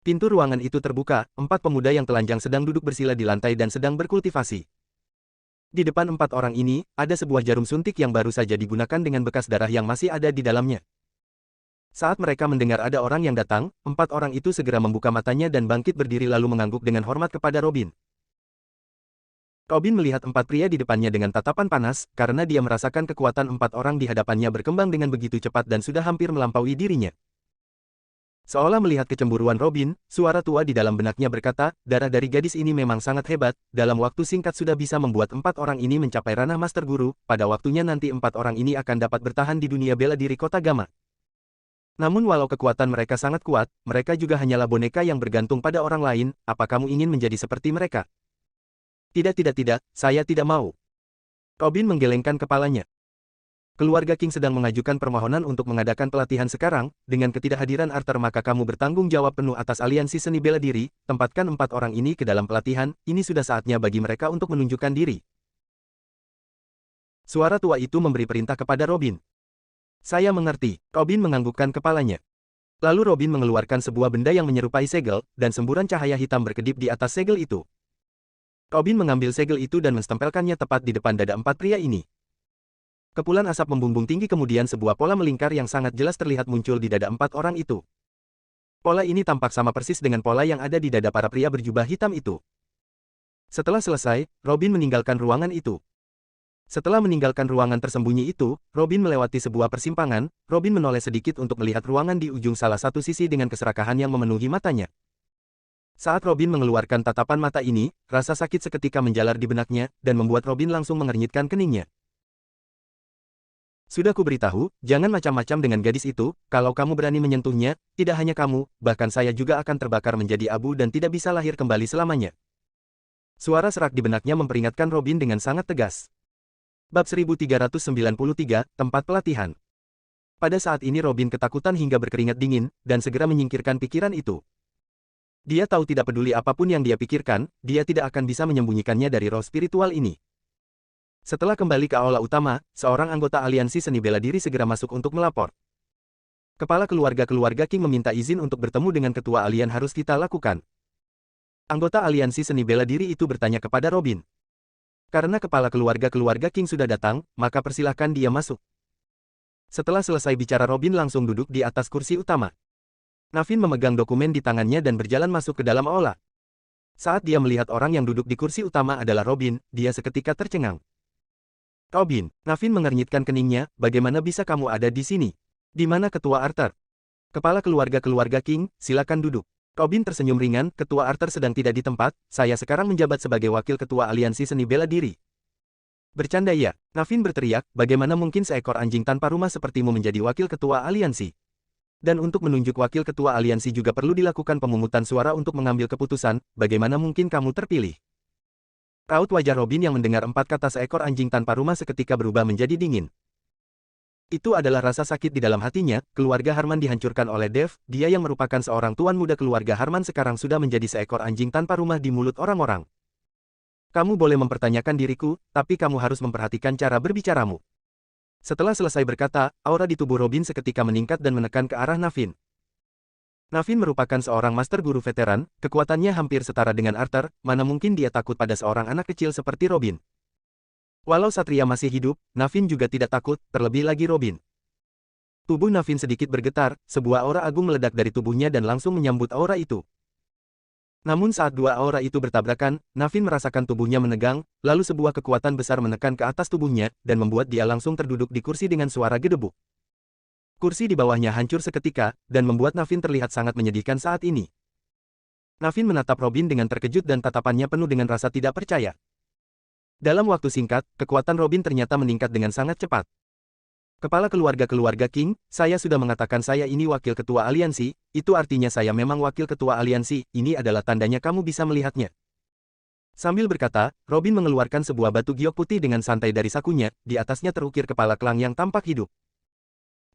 Pintu ruangan itu terbuka, 4 pemuda yang telanjang sedang duduk bersila di lantai dan sedang berkultivasi. Di depan 4 orang ini, ada sebuah jarum suntik yang baru saja digunakan dengan bekas darah yang masih ada di dalamnya. Saat mereka mendengar ada orang yang datang, 4 orang itu segera membuka matanya dan bangkit berdiri lalu mengangguk dengan hormat kepada Robin. Robin melihat 4 pria di depannya dengan tatapan panas, karena dia merasakan kekuatan 4 orang di hadapannya berkembang dengan begitu cepat dan sudah hampir melampaui dirinya. Seolah melihat kecemburuan Robin, suara tua di dalam benaknya berkata, darah dari gadis ini memang sangat hebat, dalam waktu singkat sudah bisa membuat 4 orang ini mencapai ranah Master Guru, pada waktunya nanti 4 orang ini akan dapat bertahan di dunia bela diri kota Gama. Namun walau kekuatan mereka sangat kuat, mereka juga hanyalah boneka yang bergantung pada orang lain, apa kamu ingin menjadi seperti mereka? Tidak, saya tidak mau. Robin menggelengkan kepalanya. Keluarga King sedang mengajukan permohonan untuk mengadakan pelatihan sekarang, dengan ketidakhadiran Arthur maka kamu bertanggung jawab penuh atas aliansi seni bela diri, tempatkan 4 orang ini ke dalam pelatihan, ini sudah saatnya bagi mereka untuk menunjukkan diri. Suara tua itu memberi perintah kepada Robin. Saya mengerti, Robin menganggukkan kepalanya. Lalu Robin mengeluarkan sebuah benda yang menyerupai segel, dan semburan cahaya hitam berkedip di atas segel itu. Robin mengambil segel itu dan menstempelkannya tepat di depan dada 4 pria ini. Kepulan asap membumbung tinggi kemudian sebuah pola melingkar yang sangat jelas terlihat muncul di dada 4 orang itu. Pola ini tampak sama persis dengan pola yang ada di dada para pria berjubah hitam itu. Setelah selesai, Robin meninggalkan ruangan itu. Setelah meninggalkan ruangan tersembunyi itu, Robin melewati sebuah persimpangan, Robin menoleh sedikit untuk melihat ruangan di ujung salah satu sisi dengan keserakahan yang memenuhi matanya. Saat Robin mengeluarkan tatapan mata ini, rasa sakit seketika menjalar di benaknya, dan membuat Robin langsung mengernyitkan keningnya. Sudah kuberitahu, jangan macam-macam dengan gadis itu, kalau kamu berani menyentuhnya, tidak hanya kamu, bahkan saya juga akan terbakar menjadi abu dan tidak bisa lahir kembali selamanya. Suara serak di benaknya memperingatkan Robin dengan sangat tegas. Bab 1393, Tempat Pelatihan. Pada saat ini Robin ketakutan hingga berkeringat dingin, dan segera menyingkirkan pikiran itu. Dia tahu tidak peduli apapun yang dia pikirkan, dia tidak akan bisa menyembunyikannya dari roh spiritual ini. Setelah kembali ke aula utama, seorang anggota aliansi seni bela diri segera masuk untuk melapor. Kepala keluarga King meminta izin untuk bertemu dengan ketua alien harus kita lakukan. Anggota aliansi seni bela diri itu bertanya kepada Robin. Karena kepala keluarga King sudah datang, maka persilahkan dia masuk. Setelah selesai bicara Robin langsung duduk di atas kursi utama. Navin memegang dokumen di tangannya dan berjalan masuk ke dalam aula. Saat dia melihat orang yang duduk di kursi utama adalah Robin, dia seketika tercengang. Robin, Navin mengernyitkan keningnya, bagaimana bisa kamu ada di sini? Di mana ketua Arthur? Kepala keluarga King, silakan duduk. Robin tersenyum ringan, ketua Arthur sedang tidak di tempat, saya sekarang menjabat sebagai wakil ketua aliansi seni bela diri. Bercanda ya, Navin berteriak, bagaimana mungkin seekor anjing tanpa rumah sepertimu menjadi wakil ketua aliansi? Dan untuk menunjuk wakil ketua aliansi juga perlu dilakukan pemungutan suara untuk mengambil keputusan, bagaimana mungkin kamu terpilih? Raut wajah Robin yang mendengar 4 kata seekor anjing tanpa rumah seketika berubah menjadi dingin. Itu adalah rasa sakit di dalam hatinya, keluarga Harman dihancurkan oleh Dev, dia yang merupakan seorang tuan muda keluarga Harman sekarang sudah menjadi seekor anjing tanpa rumah di mulut orang-orang. Kamu boleh mempertanyakan diriku, tapi kamu harus memperhatikan cara berbicaramu. Setelah selesai berkata, aura di tubuh Robin seketika meningkat dan menekan ke arah Navin. Navin merupakan seorang master guru veteran, kekuatannya hampir setara dengan Arthur, mana mungkin dia takut pada seorang anak kecil seperti Robin. Walau Satria masih hidup, Navin juga tidak takut, terlebih lagi Robin. Tubuh Navin sedikit bergetar, sebuah aura agung meledak dari tubuhnya dan langsung menyambut aura itu. Namun saat dua aura itu bertabrakan, Navin merasakan tubuhnya menegang, lalu sebuah kekuatan besar menekan ke atas tubuhnya, dan membuat dia langsung terduduk di kursi dengan suara gedebuk. Kursi di bawahnya hancur seketika, dan membuat Navin terlihat sangat menyedihkan saat ini. Navin menatap Robin dengan terkejut dan tatapannya penuh dengan rasa tidak percaya. Dalam waktu singkat, kekuatan Robin ternyata meningkat dengan sangat cepat. Kepala keluarga King, saya sudah mengatakan saya ini wakil ketua aliansi, itu artinya saya memang wakil ketua aliansi, ini adalah tandanya kamu bisa melihatnya. Sambil berkata, Robin mengeluarkan sebuah batu giok putih dengan santai dari sakunya, di atasnya terukir kepala kelang yang tampak hidup.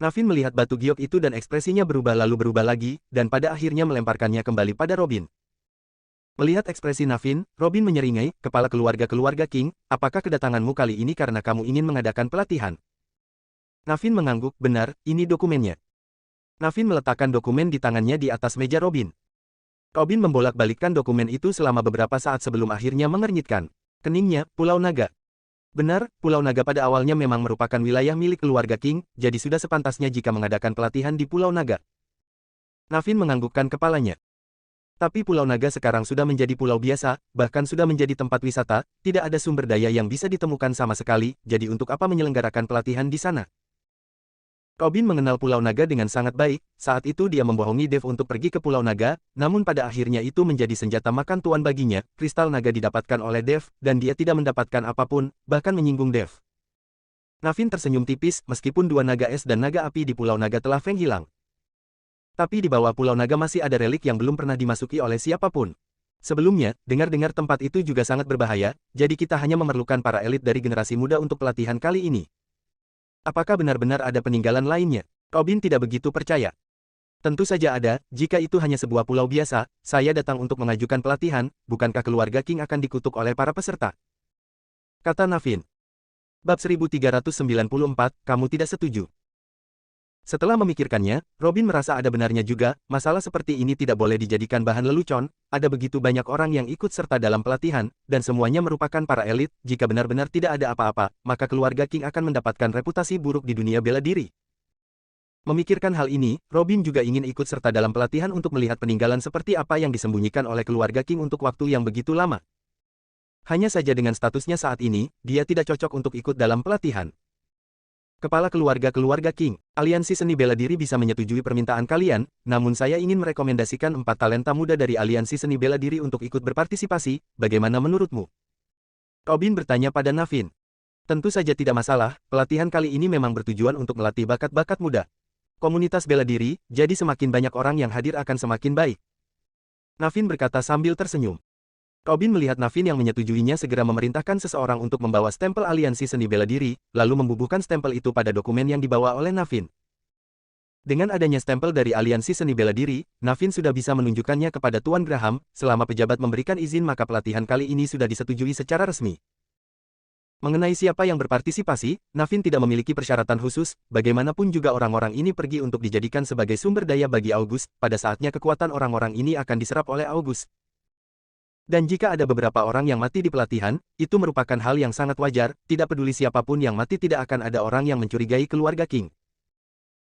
Navin melihat batu giok itu dan ekspresinya berubah lalu berubah lagi, dan pada akhirnya melemparkannya kembali pada Robin. Melihat ekspresi Navin, Robin menyeringai, kepala keluarga King, apakah kedatanganmu kali ini karena kamu ingin mengadakan pelatihan? Navin mengangguk, benar, ini dokumennya. Navin meletakkan dokumen di tangannya di atas meja Robin. Robin membolak-balikkan dokumen itu selama beberapa saat sebelum akhirnya mengernyitkan. Keningnya, Pulau Naga. Benar, Pulau Naga pada awalnya memang merupakan wilayah milik keluarga King, jadi sudah sepantasnya jika mengadakan pelatihan di Pulau Naga. Navin menganggukkan kepalanya. Tapi Pulau Naga sekarang sudah menjadi pulau biasa, bahkan sudah menjadi tempat wisata, tidak ada sumber daya yang bisa ditemukan sama sekali, jadi untuk apa menyelenggarakan pelatihan di sana? Robin mengenal Pulau Naga dengan sangat baik, saat itu dia membohongi Dev untuk pergi ke Pulau Naga, namun pada akhirnya itu menjadi senjata makan tuan baginya, kristal naga didapatkan oleh Dev, dan dia tidak mendapatkan apapun, bahkan menyinggung Dev. Navin tersenyum tipis, meskipun dua naga es dan naga api di Pulau Naga telah hilang. Tapi di bawah Pulau Naga masih ada relik yang belum pernah dimasuki oleh siapapun. Sebelumnya, dengar-dengar tempat itu juga sangat berbahaya, jadi kita hanya memerlukan para elit dari generasi muda untuk pelatihan kali ini. Apakah benar-benar ada peninggalan lainnya? Robin tidak begitu percaya. Tentu saja ada, jika itu hanya sebuah pulau biasa, saya datang untuk mengajukan pelatihan, bukankah keluarga King akan dikutuk oleh para peserta? Kata Navin. Bab 1394, kamu tidak setuju. Setelah memikirkannya, Robin merasa ada benarnya juga, masalah seperti ini tidak boleh dijadikan bahan lelucon, ada begitu banyak orang yang ikut serta dalam pelatihan, dan semuanya merupakan para elit, jika benar-benar tidak ada apa-apa, maka keluarga King akan mendapatkan reputasi buruk di dunia bela diri. Memikirkan hal ini, Robin juga ingin ikut serta dalam pelatihan untuk melihat peninggalan seperti apa yang disembunyikan oleh keluarga King untuk waktu yang begitu lama. Hanya saja dengan statusnya saat ini, dia tidak cocok untuk ikut dalam pelatihan. Kepala keluarga King, aliansi seni bela diri bisa menyetujui permintaan kalian, namun saya ingin merekomendasikan 4 talenta muda dari aliansi seni bela diri untuk ikut berpartisipasi, bagaimana menurutmu? Robin bertanya pada Navin. Tentu saja tidak masalah, pelatihan kali ini memang bertujuan untuk melatih bakat-bakat muda. Komunitas bela diri, jadi semakin banyak orang yang hadir akan semakin baik. Navin berkata sambil tersenyum. Robin melihat Navin yang menyetujuinya segera memerintahkan seseorang untuk membawa stempel aliansi seni bela diri, lalu membubuhkan stempel itu pada dokumen yang dibawa oleh Navin. Dengan adanya stempel dari aliansi seni bela diri, Navin sudah bisa menunjukkannya kepada Tuan Graham, selama pejabat memberikan izin maka pelatihan kali ini sudah disetujui secara resmi. Mengenai siapa yang berpartisipasi, Navin tidak memiliki persyaratan khusus, bagaimanapun juga orang-orang ini pergi untuk dijadikan sebagai sumber daya bagi August, pada saatnya kekuatan orang-orang ini akan diserap oleh August. Dan jika ada beberapa orang yang mati di pelatihan, itu merupakan hal yang sangat wajar, tidak peduli siapapun yang mati tidak akan ada orang yang mencurigai keluarga King.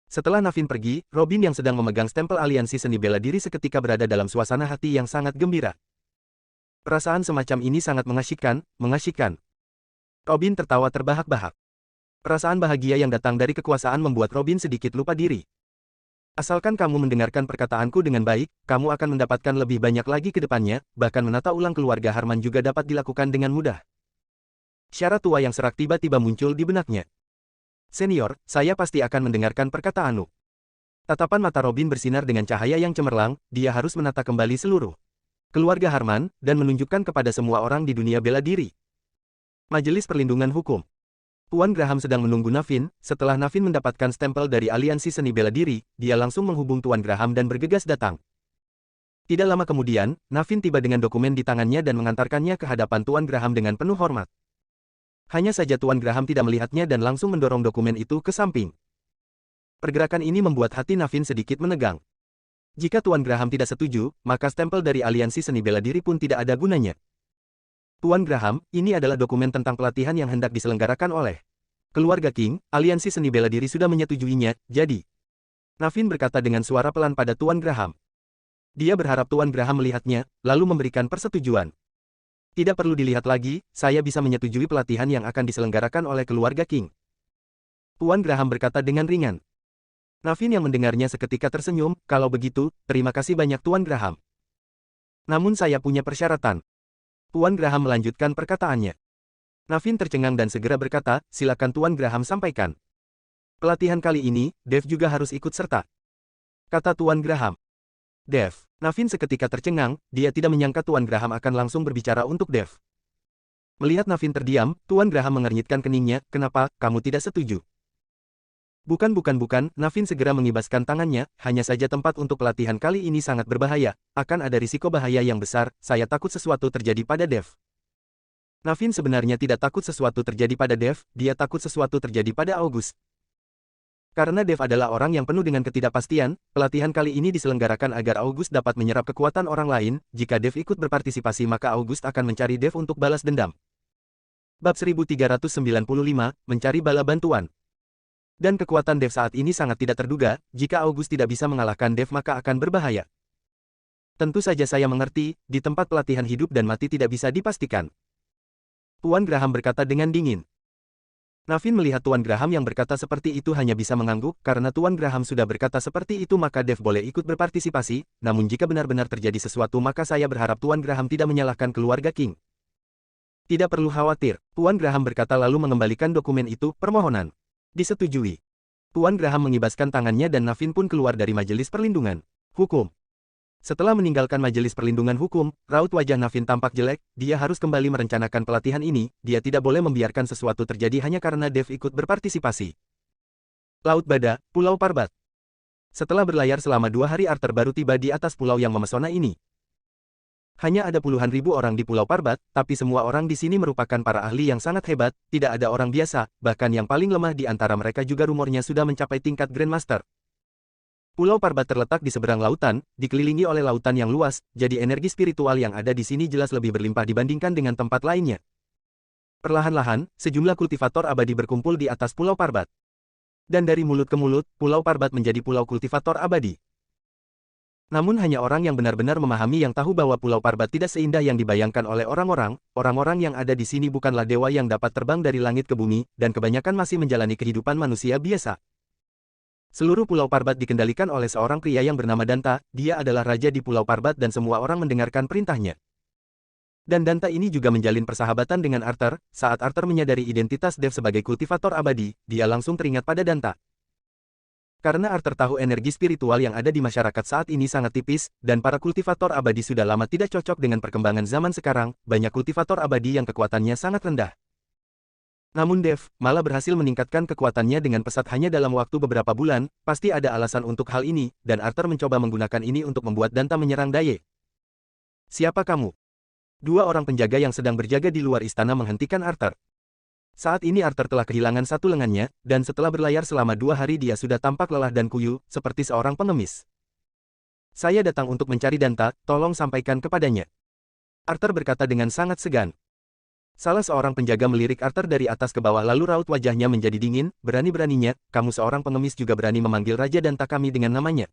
Setelah Navin pergi, Robin yang sedang memegang stempel aliansi seni bela diri seketika berada dalam suasana hati yang sangat gembira. Perasaan semacam ini sangat mengasyikkan. Robin tertawa terbahak-bahak. Perasaan bahagia yang datang dari kekuasaan membuat Robin sedikit lupa diri. Asalkan kamu mendengarkan perkataanku dengan baik, kamu akan mendapatkan lebih banyak lagi ke depannya, bahkan menata ulang keluarga Harman juga dapat dilakukan dengan mudah. Syarat tua yang serak tiba-tiba muncul di benaknya. Senior, saya pasti akan mendengarkan perkataanmu. Tatapan mata Robin bersinar dengan cahaya yang cemerlang, dia harus menata kembali seluruh keluarga Harman, dan menunjukkan kepada semua orang di dunia bela diri. Majelis Perlindungan Hukum. Tuan Graham sedang menunggu Navin, setelah Navin mendapatkan stempel dari aliansi seni bela diri, dia langsung menghubung Tuan Graham dan bergegas datang. Tidak lama kemudian, Navin tiba dengan dokumen di tangannya dan mengantarkannya ke hadapan Tuan Graham dengan penuh hormat. Hanya saja Tuan Graham tidak melihatnya dan langsung mendorong dokumen itu ke samping. Pergerakan ini membuat hati Navin sedikit menegang. Jika Tuan Graham tidak setuju, maka stempel dari aliansi seni bela diri pun tidak ada gunanya. Tuan Graham, ini adalah dokumen tentang pelatihan yang hendak diselenggarakan oleh keluarga King, aliansi seni bela diri sudah menyetujuinya, jadi. Navin berkata dengan suara pelan pada Tuan Graham. Dia berharap Tuan Graham melihatnya, lalu memberikan persetujuan. Tidak perlu dilihat lagi, saya bisa menyetujui pelatihan yang akan diselenggarakan oleh keluarga King. Tuan Graham berkata dengan ringan. Navin yang mendengarnya seketika tersenyum, kalau begitu, terima kasih banyak Tuan Graham. Namun saya punya persyaratan. Tuan Graham melanjutkan perkataannya. Navin tercengang dan segera berkata, silakan Tuan Graham sampaikan. Pelatihan kali ini, Dev juga harus ikut serta. Kata Tuan Graham. Dev. Navin seketika tercengang, dia tidak menyangka Tuan Graham akan langsung berbicara untuk Dev. Melihat Navin terdiam, Tuan Graham mengernyitkan keningnya, kenapa, kamu tidak setuju? Bukan, Navin segera mengibaskan tangannya, hanya saja tempat untuk pelatihan kali ini sangat berbahaya, akan ada risiko bahaya yang besar, saya takut sesuatu terjadi pada Dev. Navin sebenarnya tidak takut sesuatu terjadi pada Dev, dia takut sesuatu terjadi pada August. Karena Dev adalah orang yang penuh dengan ketidakpastian, pelatihan kali ini diselenggarakan agar August dapat menyerap kekuatan orang lain, jika Dev ikut berpartisipasi maka August akan mencari Dev untuk balas dendam. Bab 1395, Mencari Bala Bantuan. Dan kekuatan Dev saat ini sangat tidak terduga, jika August tidak bisa mengalahkan Dev maka akan berbahaya. Tentu saja saya mengerti, di tempat pelatihan hidup dan mati tidak bisa dipastikan. Tuan Graham berkata dengan dingin. Navin melihat Tuan Graham yang berkata seperti itu hanya bisa mengangguk, karena Tuan Graham sudah berkata seperti itu maka Dev boleh ikut berpartisipasi, namun jika benar-benar terjadi sesuatu maka saya berharap Tuan Graham tidak menyalahkan keluarga King. Tidak perlu khawatir, Tuan Graham berkata lalu mengembalikan dokumen itu, permohonan. Disetujui. Tuan Graham mengibaskan tangannya dan Navin pun keluar dari Majelis Perlindungan Hukum. Setelah meninggalkan Majelis Perlindungan Hukum, raut wajah Navin tampak jelek, dia harus kembali merencanakan pelatihan ini, dia tidak boleh membiarkan sesuatu terjadi hanya karena Dev ikut berpartisipasi. Laut Bada, Pulau Parbat. Setelah berlayar selama 2 hari Arthur baru tiba di atas pulau yang memesona ini. Hanya ada puluhan ribu orang di Pulau Parbat, tapi semua orang di sini merupakan para ahli yang sangat hebat, tidak ada orang biasa, bahkan yang paling lemah di antara mereka juga rumornya sudah mencapai tingkat Grandmaster. Pulau Parbat terletak di seberang lautan, dikelilingi oleh lautan yang luas, jadi energi spiritual yang ada di sini jelas lebih berlimpah dibandingkan dengan tempat lainnya. Perlahan-lahan, sejumlah kultivator abadi berkumpul di atas Pulau Parbat. Dan dari mulut ke mulut, Pulau Parbat menjadi pulau kultivator abadi. Namun hanya orang yang benar-benar memahami yang tahu bahwa Pulau Parbat tidak seindah yang dibayangkan oleh orang-orang, orang-orang yang ada di sini bukanlah dewa yang dapat terbang dari langit ke bumi, dan kebanyakan masih menjalani kehidupan manusia biasa. Seluruh Pulau Parbat dikendalikan oleh seorang pria yang bernama Danta, dia adalah raja di Pulau Parbat dan semua orang mendengarkan perintahnya. Dan Danta ini juga menjalin persahabatan dengan Arthur, saat Arthur menyadari identitas Dev sebagai kultivator abadi, dia langsung teringat pada Danta. Karena Arthur tahu energi spiritual yang ada di masyarakat saat ini sangat tipis, dan para kultivator abadi sudah lama tidak cocok dengan perkembangan zaman sekarang, banyak kultivator abadi yang kekuatannya sangat rendah. Namun Dev malah berhasil meningkatkan kekuatannya dengan pesat hanya dalam waktu beberapa bulan, pasti ada alasan untuk hal ini, dan Arthur mencoba menggunakan ini untuk membuat Danta menyerang Daye. Siapa kamu? 2 orang penjaga yang sedang berjaga di luar istana menghentikan Arthur. Saat ini Arthur telah kehilangan satu lengannya, dan setelah berlayar selama 2 hari dia sudah tampak lelah dan kuyu, seperti seorang pengemis. Saya datang untuk mencari Danta, tolong sampaikan kepadanya. Arthur berkata dengan sangat segan. Salah seorang penjaga melirik Arthur dari atas ke bawah lalu raut wajahnya menjadi dingin, berani-beraninya, kamu seorang pengemis juga berani memanggil Raja Danta kami dengan namanya.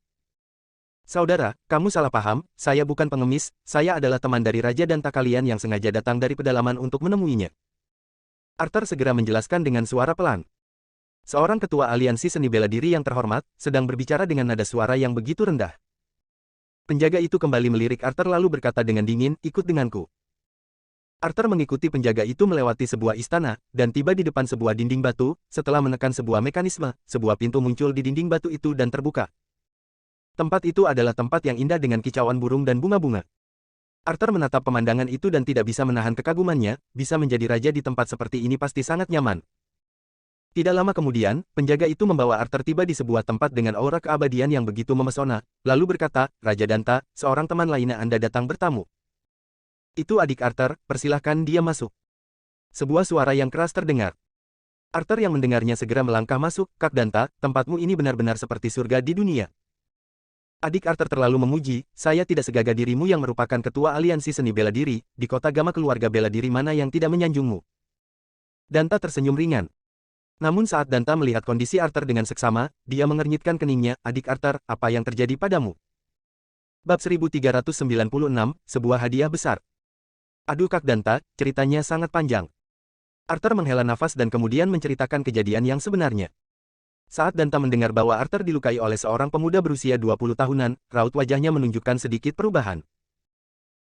Saudara, kamu salah paham, saya bukan pengemis, saya adalah teman dari Raja Danta kalian yang sengaja datang dari pedalaman untuk menemuinya. Arthur segera menjelaskan dengan suara pelan. Seorang ketua aliansi seni bela diri yang terhormat, sedang berbicara dengan nada suara yang begitu rendah. Penjaga itu kembali melirik Arthur lalu berkata dengan dingin, ikut denganku. Arthur mengikuti penjaga itu melewati sebuah istana, dan tiba di depan sebuah dinding batu, setelah menekan sebuah mekanisme, sebuah pintu muncul di dinding batu itu dan terbuka. Tempat itu adalah tempat yang indah dengan kicauan burung dan bunga-bunga. Arthur menatap pemandangan itu dan tidak bisa menahan kekagumannya, bisa menjadi raja di tempat seperti ini pasti sangat nyaman. Tidak lama kemudian, penjaga itu membawa Arthur tiba di sebuah tempat dengan aura keabadian yang begitu memesona, lalu berkata, Raja Danta, seorang teman lainnya Anda datang bertamu. Itu adik Arthur, persilahkan dia masuk. Sebuah suara yang keras terdengar. Arthur yang mendengarnya segera melangkah masuk, Kak Danta, tempatmu ini benar-benar seperti surga di dunia. Adik Arthur terlalu memuji, saya tidak segagah dirimu yang merupakan ketua aliansi seni bela diri, di kota Gama keluarga bela diri mana yang tidak menyanjungmu. Danta tersenyum ringan. Namun saat Danta melihat kondisi Arthur dengan seksama, dia mengernyitkan keningnya, adik Arthur, apa yang terjadi padamu? Bab 1396, sebuah hadiah besar. Aduh Kak Danta, ceritanya sangat panjang. Arthur menghela nafas dan kemudian menceritakan kejadian yang sebenarnya. Saat Danta mendengar bahwa Arthur dilukai oleh seorang pemuda berusia 20 tahunan, raut wajahnya menunjukkan sedikit perubahan.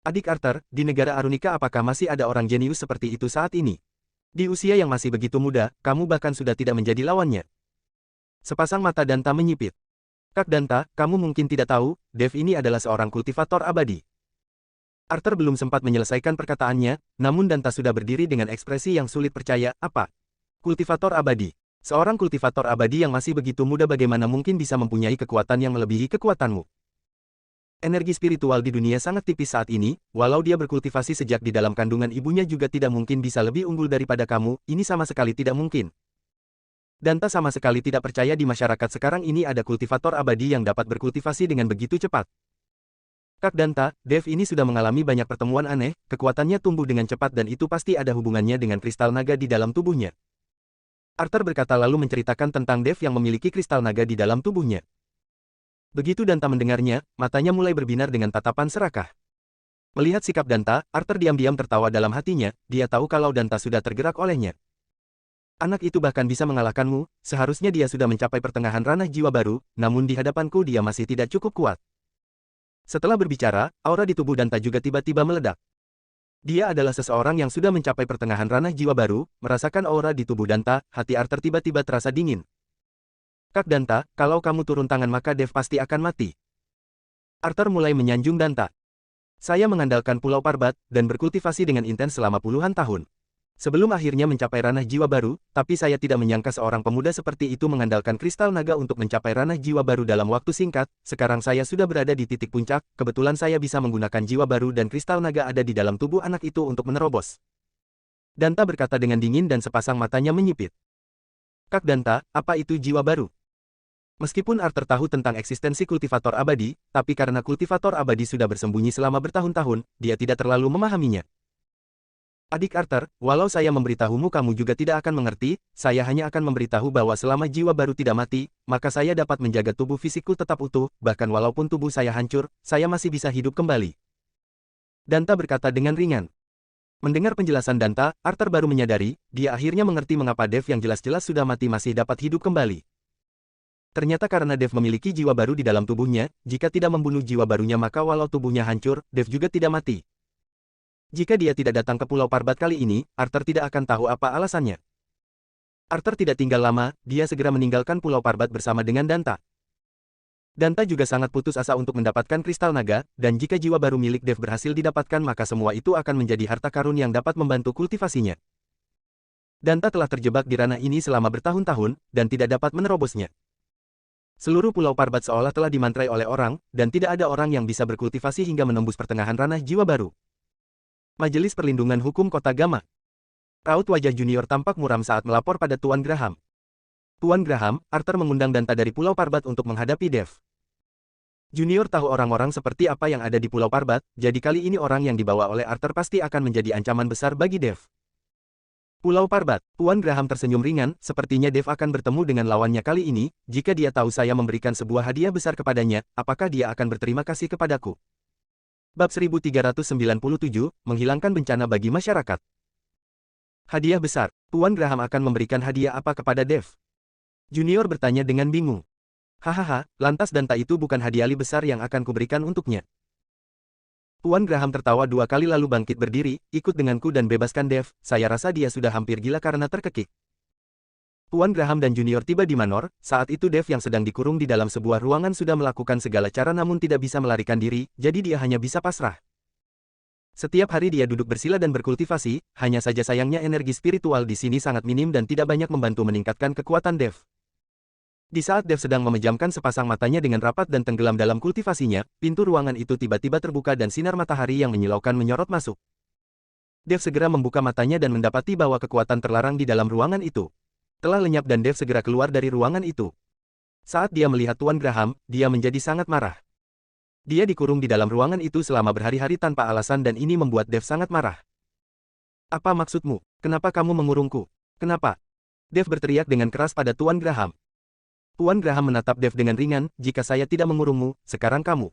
Adik Arthur, di negara Arunika apakah masih ada orang jenius seperti itu saat ini? Di usia yang masih begitu muda, kamu bahkan sudah tidak menjadi lawannya. Sepasang mata Danta menyipit. Kak Danta, kamu mungkin tidak tahu, Dev ini adalah seorang kultivator abadi. Arthur belum sempat menyelesaikan perkataannya, namun Danta sudah berdiri dengan ekspresi yang sulit percaya. Apa? Kultivator abadi? Seorang kultivator abadi yang masih begitu muda bagaimana mungkin bisa mempunyai kekuatan yang melebihi kekuatanmu? Energi spiritual di dunia sangat tipis saat ini, walau dia berkultivasi sejak di dalam kandungan ibunya juga tidak mungkin bisa lebih unggul daripada kamu, ini sama sekali tidak mungkin. Danta sama sekali tidak percaya di masyarakat sekarang ini ada kultivator abadi yang dapat berkultivasi dengan begitu cepat. Kak Danta, Dev ini sudah mengalami banyak pertemuan aneh, kekuatannya tumbuh dengan cepat dan itu pasti ada hubungannya dengan kristal naga di dalam tubuhnya. Arthur berkata lalu menceritakan tentang Dev yang memiliki kristal naga di dalam tubuhnya. Begitu Danta mendengarnya, matanya mulai berbinar dengan tatapan serakah. Melihat sikap Danta, Arthur diam-diam tertawa dalam hatinya, dia tahu kalau Danta sudah tergerak olehnya. Anak itu bahkan bisa mengalahkanmu, seharusnya dia sudah mencapai pertengahan ranah jiwa baru, namun di hadapanku dia masih tidak cukup kuat. Setelah berbicara, aura di tubuh Danta juga tiba-tiba meledak. Dia adalah seseorang yang sudah mencapai pertengahan ranah jiwa baru, merasakan aura di tubuh Danta, hati Arthur tiba-tiba terasa dingin. Kak Danta, kalau kamu turun tangan maka Dev pasti akan mati. Arthur mulai menyanjung Danta. Saya mengandalkan Pulau Parbat, dan berkultivasi dengan intens selama puluhan tahun. Sebelum akhirnya mencapai ranah jiwa baru, tapi saya tidak menyangka seorang pemuda seperti itu mengandalkan kristal naga untuk mencapai ranah jiwa baru dalam waktu singkat. Sekarang saya sudah berada di titik puncak, kebetulan saya bisa menggunakan jiwa baru dan kristal naga ada di dalam tubuh anak itu untuk menerobos. Danta berkata dengan dingin dan sepasang matanya menyipit. Kak Danta, apa itu jiwa baru? Meskipun Arthur tahu tentang eksistensi kultivator abadi, tapi karena kultivator abadi sudah bersembunyi selama bertahun-tahun, dia tidak terlalu memahaminya. Adik Arthur, walau saya memberitahumu kamu juga tidak akan mengerti, saya hanya akan memberitahu bahwa selama jiwa baru tidak mati, maka saya dapat menjaga tubuh fisikku tetap utuh, bahkan walaupun tubuh saya hancur, saya masih bisa hidup kembali. Danta berkata dengan ringan. Mendengar penjelasan Danta, Arthur baru menyadari, dia akhirnya mengerti mengapa Dev yang jelas-jelas sudah mati masih dapat hidup kembali. Ternyata karena Dev memiliki jiwa baru di dalam tubuhnya, jika tidak membunuh jiwa barunya maka walau tubuhnya hancur, Dev juga tidak mati. Jika dia tidak datang ke Pulau Parbat kali ini, Arthur tidak akan tahu apa alasannya. Arthur tidak tinggal lama, dia segera meninggalkan Pulau Parbat bersama dengan Danta. Danta juga sangat putus asa untuk mendapatkan kristal naga, dan jika jiwa baru milik Dev berhasil didapatkan maka semua itu akan menjadi harta karun yang dapat membantu kultivasinya. Danta telah terjebak di ranah ini selama bertahun-tahun, dan tidak dapat menerobosnya. Seluruh Pulau Parbat seolah telah dimantrai oleh orang, dan tidak ada orang yang bisa berkultivasi hingga menembus pertengahan ranah jiwa baru. Majelis Perlindungan Hukum Kota Gama. Raut wajah junior tampak muram saat melapor pada Tuan Graham. Tuan Graham, Arthur mengundang Danta dari Pulau Parbat untuk menghadapi Dev. Junior tahu orang-orang seperti apa yang ada di Pulau Parbat, jadi kali ini orang yang dibawa oleh Arthur pasti akan menjadi ancaman besar bagi Dev. Pulau Parbat, Tuan Graham tersenyum ringan, sepertinya Dev akan bertemu dengan lawannya kali ini, jika dia tahu saya memberikan sebuah hadiah besar kepadanya, apakah dia akan berterima kasih kepadaku? Bab 1397, menghilangkan bencana bagi masyarakat. Hadiah besar. Tuan Graham akan memberikan hadiah apa kepada Dev? Junior bertanya dengan bingung. Hahaha, lantas Danta itu bukan hadiah besar yang akan kuberikan untuknya. Tuan Graham tertawa dua kali lalu bangkit berdiri, ikut denganku dan bebaskan Dev, saya rasa dia sudah hampir gila karena terkekik. Tuan Graham dan Junior tiba di Manor, saat itu Dev yang sedang dikurung di dalam sebuah ruangan sudah melakukan segala cara namun tidak bisa melarikan diri, jadi dia hanya bisa pasrah. Setiap hari dia duduk bersila dan berkultivasi, hanya saja sayangnya energi spiritual di sini sangat minim dan tidak banyak membantu meningkatkan kekuatan Dev. Di saat Dev sedang memejamkan sepasang matanya dengan rapat dan tenggelam dalam kultivasinya, pintu ruangan itu tiba-tiba terbuka dan sinar matahari yang menyilaukan menyorot masuk. Dev segera membuka matanya dan mendapati bahwa kekuatan terlarang di dalam ruangan itu telah lenyap dan Dev segera keluar dari ruangan itu. Saat dia melihat Tuan Graham, dia menjadi sangat marah. Dia dikurung di dalam ruangan itu selama berhari-hari tanpa alasan dan ini membuat Dev sangat marah. Apa maksudmu? Kenapa kamu mengurungku? Kenapa? Dev berteriak dengan keras pada Tuan Graham. Tuan Graham menatap Dev dengan ringan, jika saya tidak mengurungmu, sekarang kamu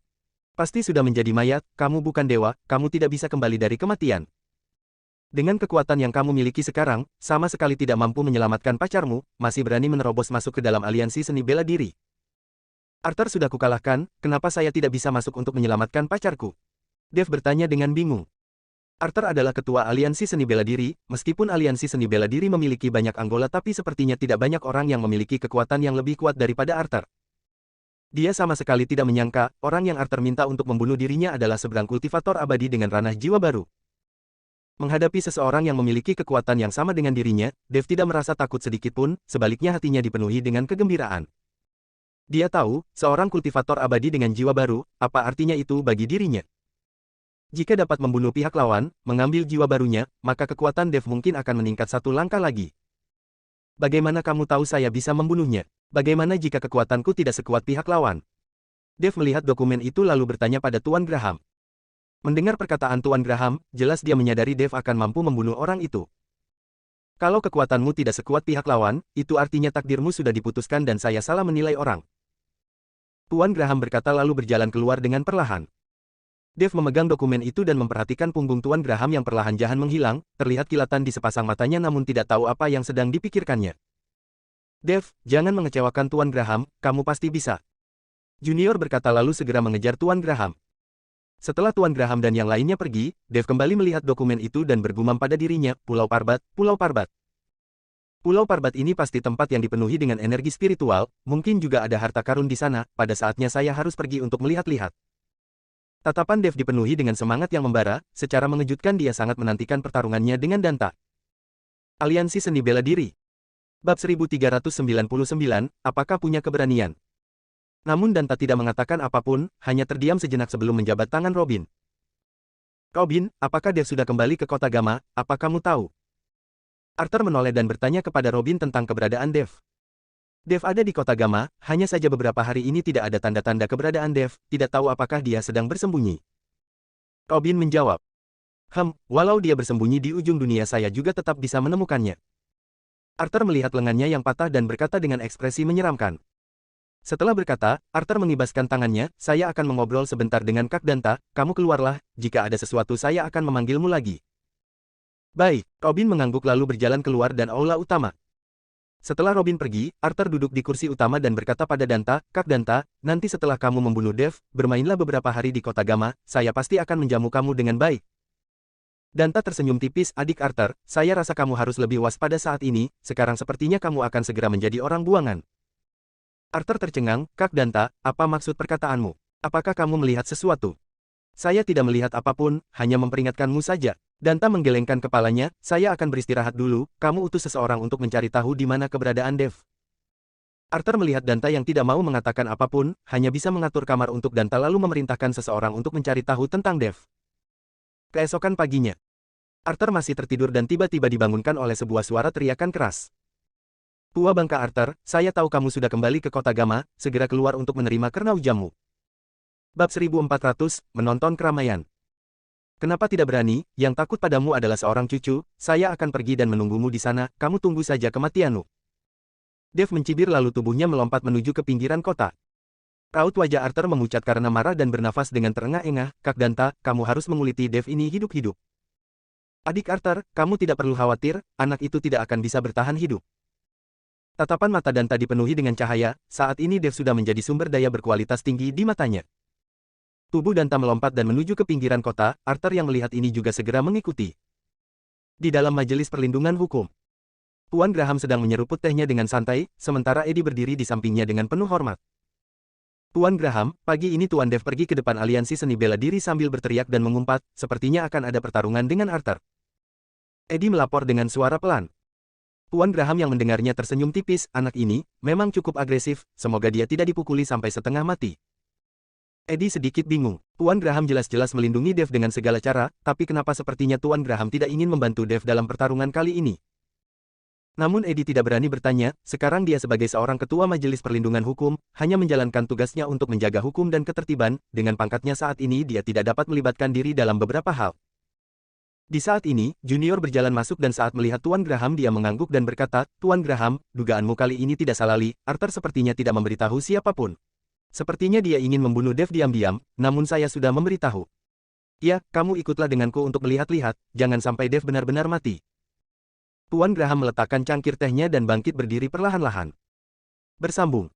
Pasti sudah menjadi mayat, kamu bukan dewa, kamu tidak bisa kembali dari kematian. Dengan kekuatan yang kamu miliki sekarang, sama sekali tidak mampu menyelamatkan pacarmu, masih berani menerobos masuk ke dalam aliansi seni bela diri. Arthur sudah kukalahkan, kenapa saya tidak bisa masuk untuk menyelamatkan pacarku? Dev bertanya dengan bingung. Arthur adalah ketua aliansi seni bela diri, meskipun aliansi seni bela diri memiliki banyak anggota tapi sepertinya tidak banyak orang yang memiliki kekuatan yang lebih kuat daripada Arthur. Dia sama sekali tidak menyangka, orang yang Arthur minta untuk membunuh dirinya adalah seberang kultivator abadi dengan ranah jiwa baru. Menghadapi seseorang yang memiliki kekuatan yang sama dengan dirinya, Dev tidak merasa takut sedikitpun, sebaliknya hatinya dipenuhi dengan kegembiraan. Dia tahu, seorang kultivator abadi dengan jiwa baru, apa artinya itu bagi dirinya. Jika dapat membunuh pihak lawan, mengambil jiwa barunya, maka kekuatan Dev mungkin akan meningkat satu langkah lagi. Bagaimana kamu tahu saya bisa membunuhnya? Bagaimana jika kekuatanku tidak sekuat pihak lawan? Dev melihat dokumen itu lalu bertanya pada Tuan Graham. Mendengar perkataan Tuan Graham, jelas dia menyadari Dev akan mampu membunuh orang itu. Kalau kekuatanmu tidak sekuat pihak lawan, itu artinya takdirmu sudah diputuskan dan saya salah menilai orang. Tuan Graham berkata lalu berjalan keluar dengan perlahan. Dev memegang dokumen itu dan memperhatikan punggung Tuan Graham yang perlahan-lahan menghilang, terlihat kilatan di sepasang matanya namun tidak tahu apa yang sedang dipikirkannya. Dev, jangan mengecewakan Tuan Graham, kamu pasti bisa. Junior berkata lalu segera mengejar Tuan Graham. Setelah Tuan Graham dan yang lainnya pergi, Dev kembali melihat dokumen itu dan bergumam pada dirinya, Pulau Parbat, Pulau Parbat. Pulau Parbat ini pasti tempat yang dipenuhi dengan energi spiritual, mungkin juga ada harta karun di sana, pada saatnya saya harus pergi untuk melihat-lihat. Tatapan Dev dipenuhi dengan semangat yang membara, secara mengejutkan dia sangat menantikan pertarungannya dengan Danta. Aliansi Seni Bela Diri. Bab 1399, apakah punya keberanian? Namun Danta tidak mengatakan apapun, hanya terdiam sejenak sebelum menjabat tangan Robin. Robin, apakah Dev sudah kembali ke kota Gama, apa kamu tahu? Arthur menoleh dan bertanya kepada Robin tentang keberadaan Dev. Dev ada di kota Gama, hanya saja beberapa hari ini tidak ada tanda-tanda keberadaan Dev, tidak tahu apakah dia sedang bersembunyi. Robin menjawab. Walau dia bersembunyi di ujung dunia saya juga tetap bisa menemukannya. Arthur melihat lengannya yang patah dan berkata dengan ekspresi menyeramkan. Setelah berkata, Arthur mengibaskan tangannya, saya akan mengobrol sebentar dengan Kak Danta, kamu keluarlah, jika ada sesuatu saya akan memanggilmu lagi. Baik, Robin mengangguk lalu berjalan keluar dan aula utama. Setelah Robin pergi, Arthur duduk di kursi utama dan berkata pada Danta, Kak Danta, nanti setelah kamu membunuh Dev, bermainlah beberapa hari di kota Gama, saya pasti akan menjamu kamu dengan baik. Danta tersenyum tipis, adik Arthur, saya rasa kamu harus lebih waspada saat ini, sekarang sepertinya kamu akan segera menjadi orang buangan. Arthur tercengang, Kak Danta, apa maksud perkataanmu? Apakah kamu melihat sesuatu? Saya tidak melihat apapun, hanya memperingatkanmu saja. Danta menggelengkan kepalanya, saya akan beristirahat dulu, kamu utus seseorang untuk mencari tahu di mana keberadaan Dev. Arthur melihat Danta yang tidak mau mengatakan apapun, hanya bisa mengatur kamar untuk Danta lalu memerintahkan seseorang untuk mencari tahu tentang Dev. Keesokan paginya, Arthur masih tertidur dan tiba-tiba dibangunkan oleh sebuah suara teriakan keras. Tua bangka Arthur, saya tahu kamu sudah kembali ke kota Gama, segera keluar untuk menerima kernau jamu. Bab 1400, menonton keramaian. Kenapa tidak berani, yang takut padamu adalah seorang cucu, saya akan pergi dan menunggumu di sana, kamu tunggu saja kematianmu. Dev mencibir lalu tubuhnya melompat menuju ke pinggiran kota. Raut wajah Arthur memucat karena marah dan bernafas dengan terengah-engah, Kak Danta, kamu harus menguliti Dev ini hidup-hidup. Adik Arthur, kamu tidak perlu khawatir, anak itu tidak akan bisa bertahan hidup. Tatapan mata Danta dipenuhi dengan cahaya, saat ini Dev sudah menjadi sumber daya berkualitas tinggi di matanya. Tubuh Danta melompat dan menuju ke pinggiran kota, Arthur yang melihat ini juga segera mengikuti. Di dalam majelis perlindungan hukum, Tuan Graham sedang menyeruput tehnya dengan santai, sementara Eddie berdiri di sampingnya dengan penuh hormat. Tuan Graham, pagi ini Tuan Dev pergi ke depan aliansi seni bela diri sambil berteriak dan mengumpat, sepertinya akan ada pertarungan dengan Arthur. Eddie melapor dengan suara pelan. Tuan Graham yang mendengarnya tersenyum tipis, anak ini, memang cukup agresif, semoga dia tidak dipukuli sampai setengah mati. Eddie sedikit bingung. Tuan Graham jelas-jelas melindungi Dev dengan segala cara, tapi kenapa sepertinya Tuan Graham tidak ingin membantu Dev dalam pertarungan kali ini? Namun Eddie tidak berani bertanya, sekarang dia sebagai seorang ketua majelis perlindungan hukum, hanya menjalankan tugasnya untuk menjaga hukum dan ketertiban, dengan pangkatnya saat ini dia tidak dapat melibatkan diri dalam beberapa hal. Di saat ini, Junior berjalan masuk dan saat melihat Tuan Graham dia mengangguk dan berkata, Tuan Graham, dugaanmu kali ini tidak salah li, Arthur sepertinya tidak memberitahu siapapun. Sepertinya dia ingin membunuh Dev diam-diam, namun saya sudah memberitahu. Ya, kamu ikutlah denganku untuk melihat-lihat, jangan sampai Dev benar-benar mati. Tuan Graham meletakkan cangkir tehnya dan bangkit berdiri perlahan-lahan. Bersambung.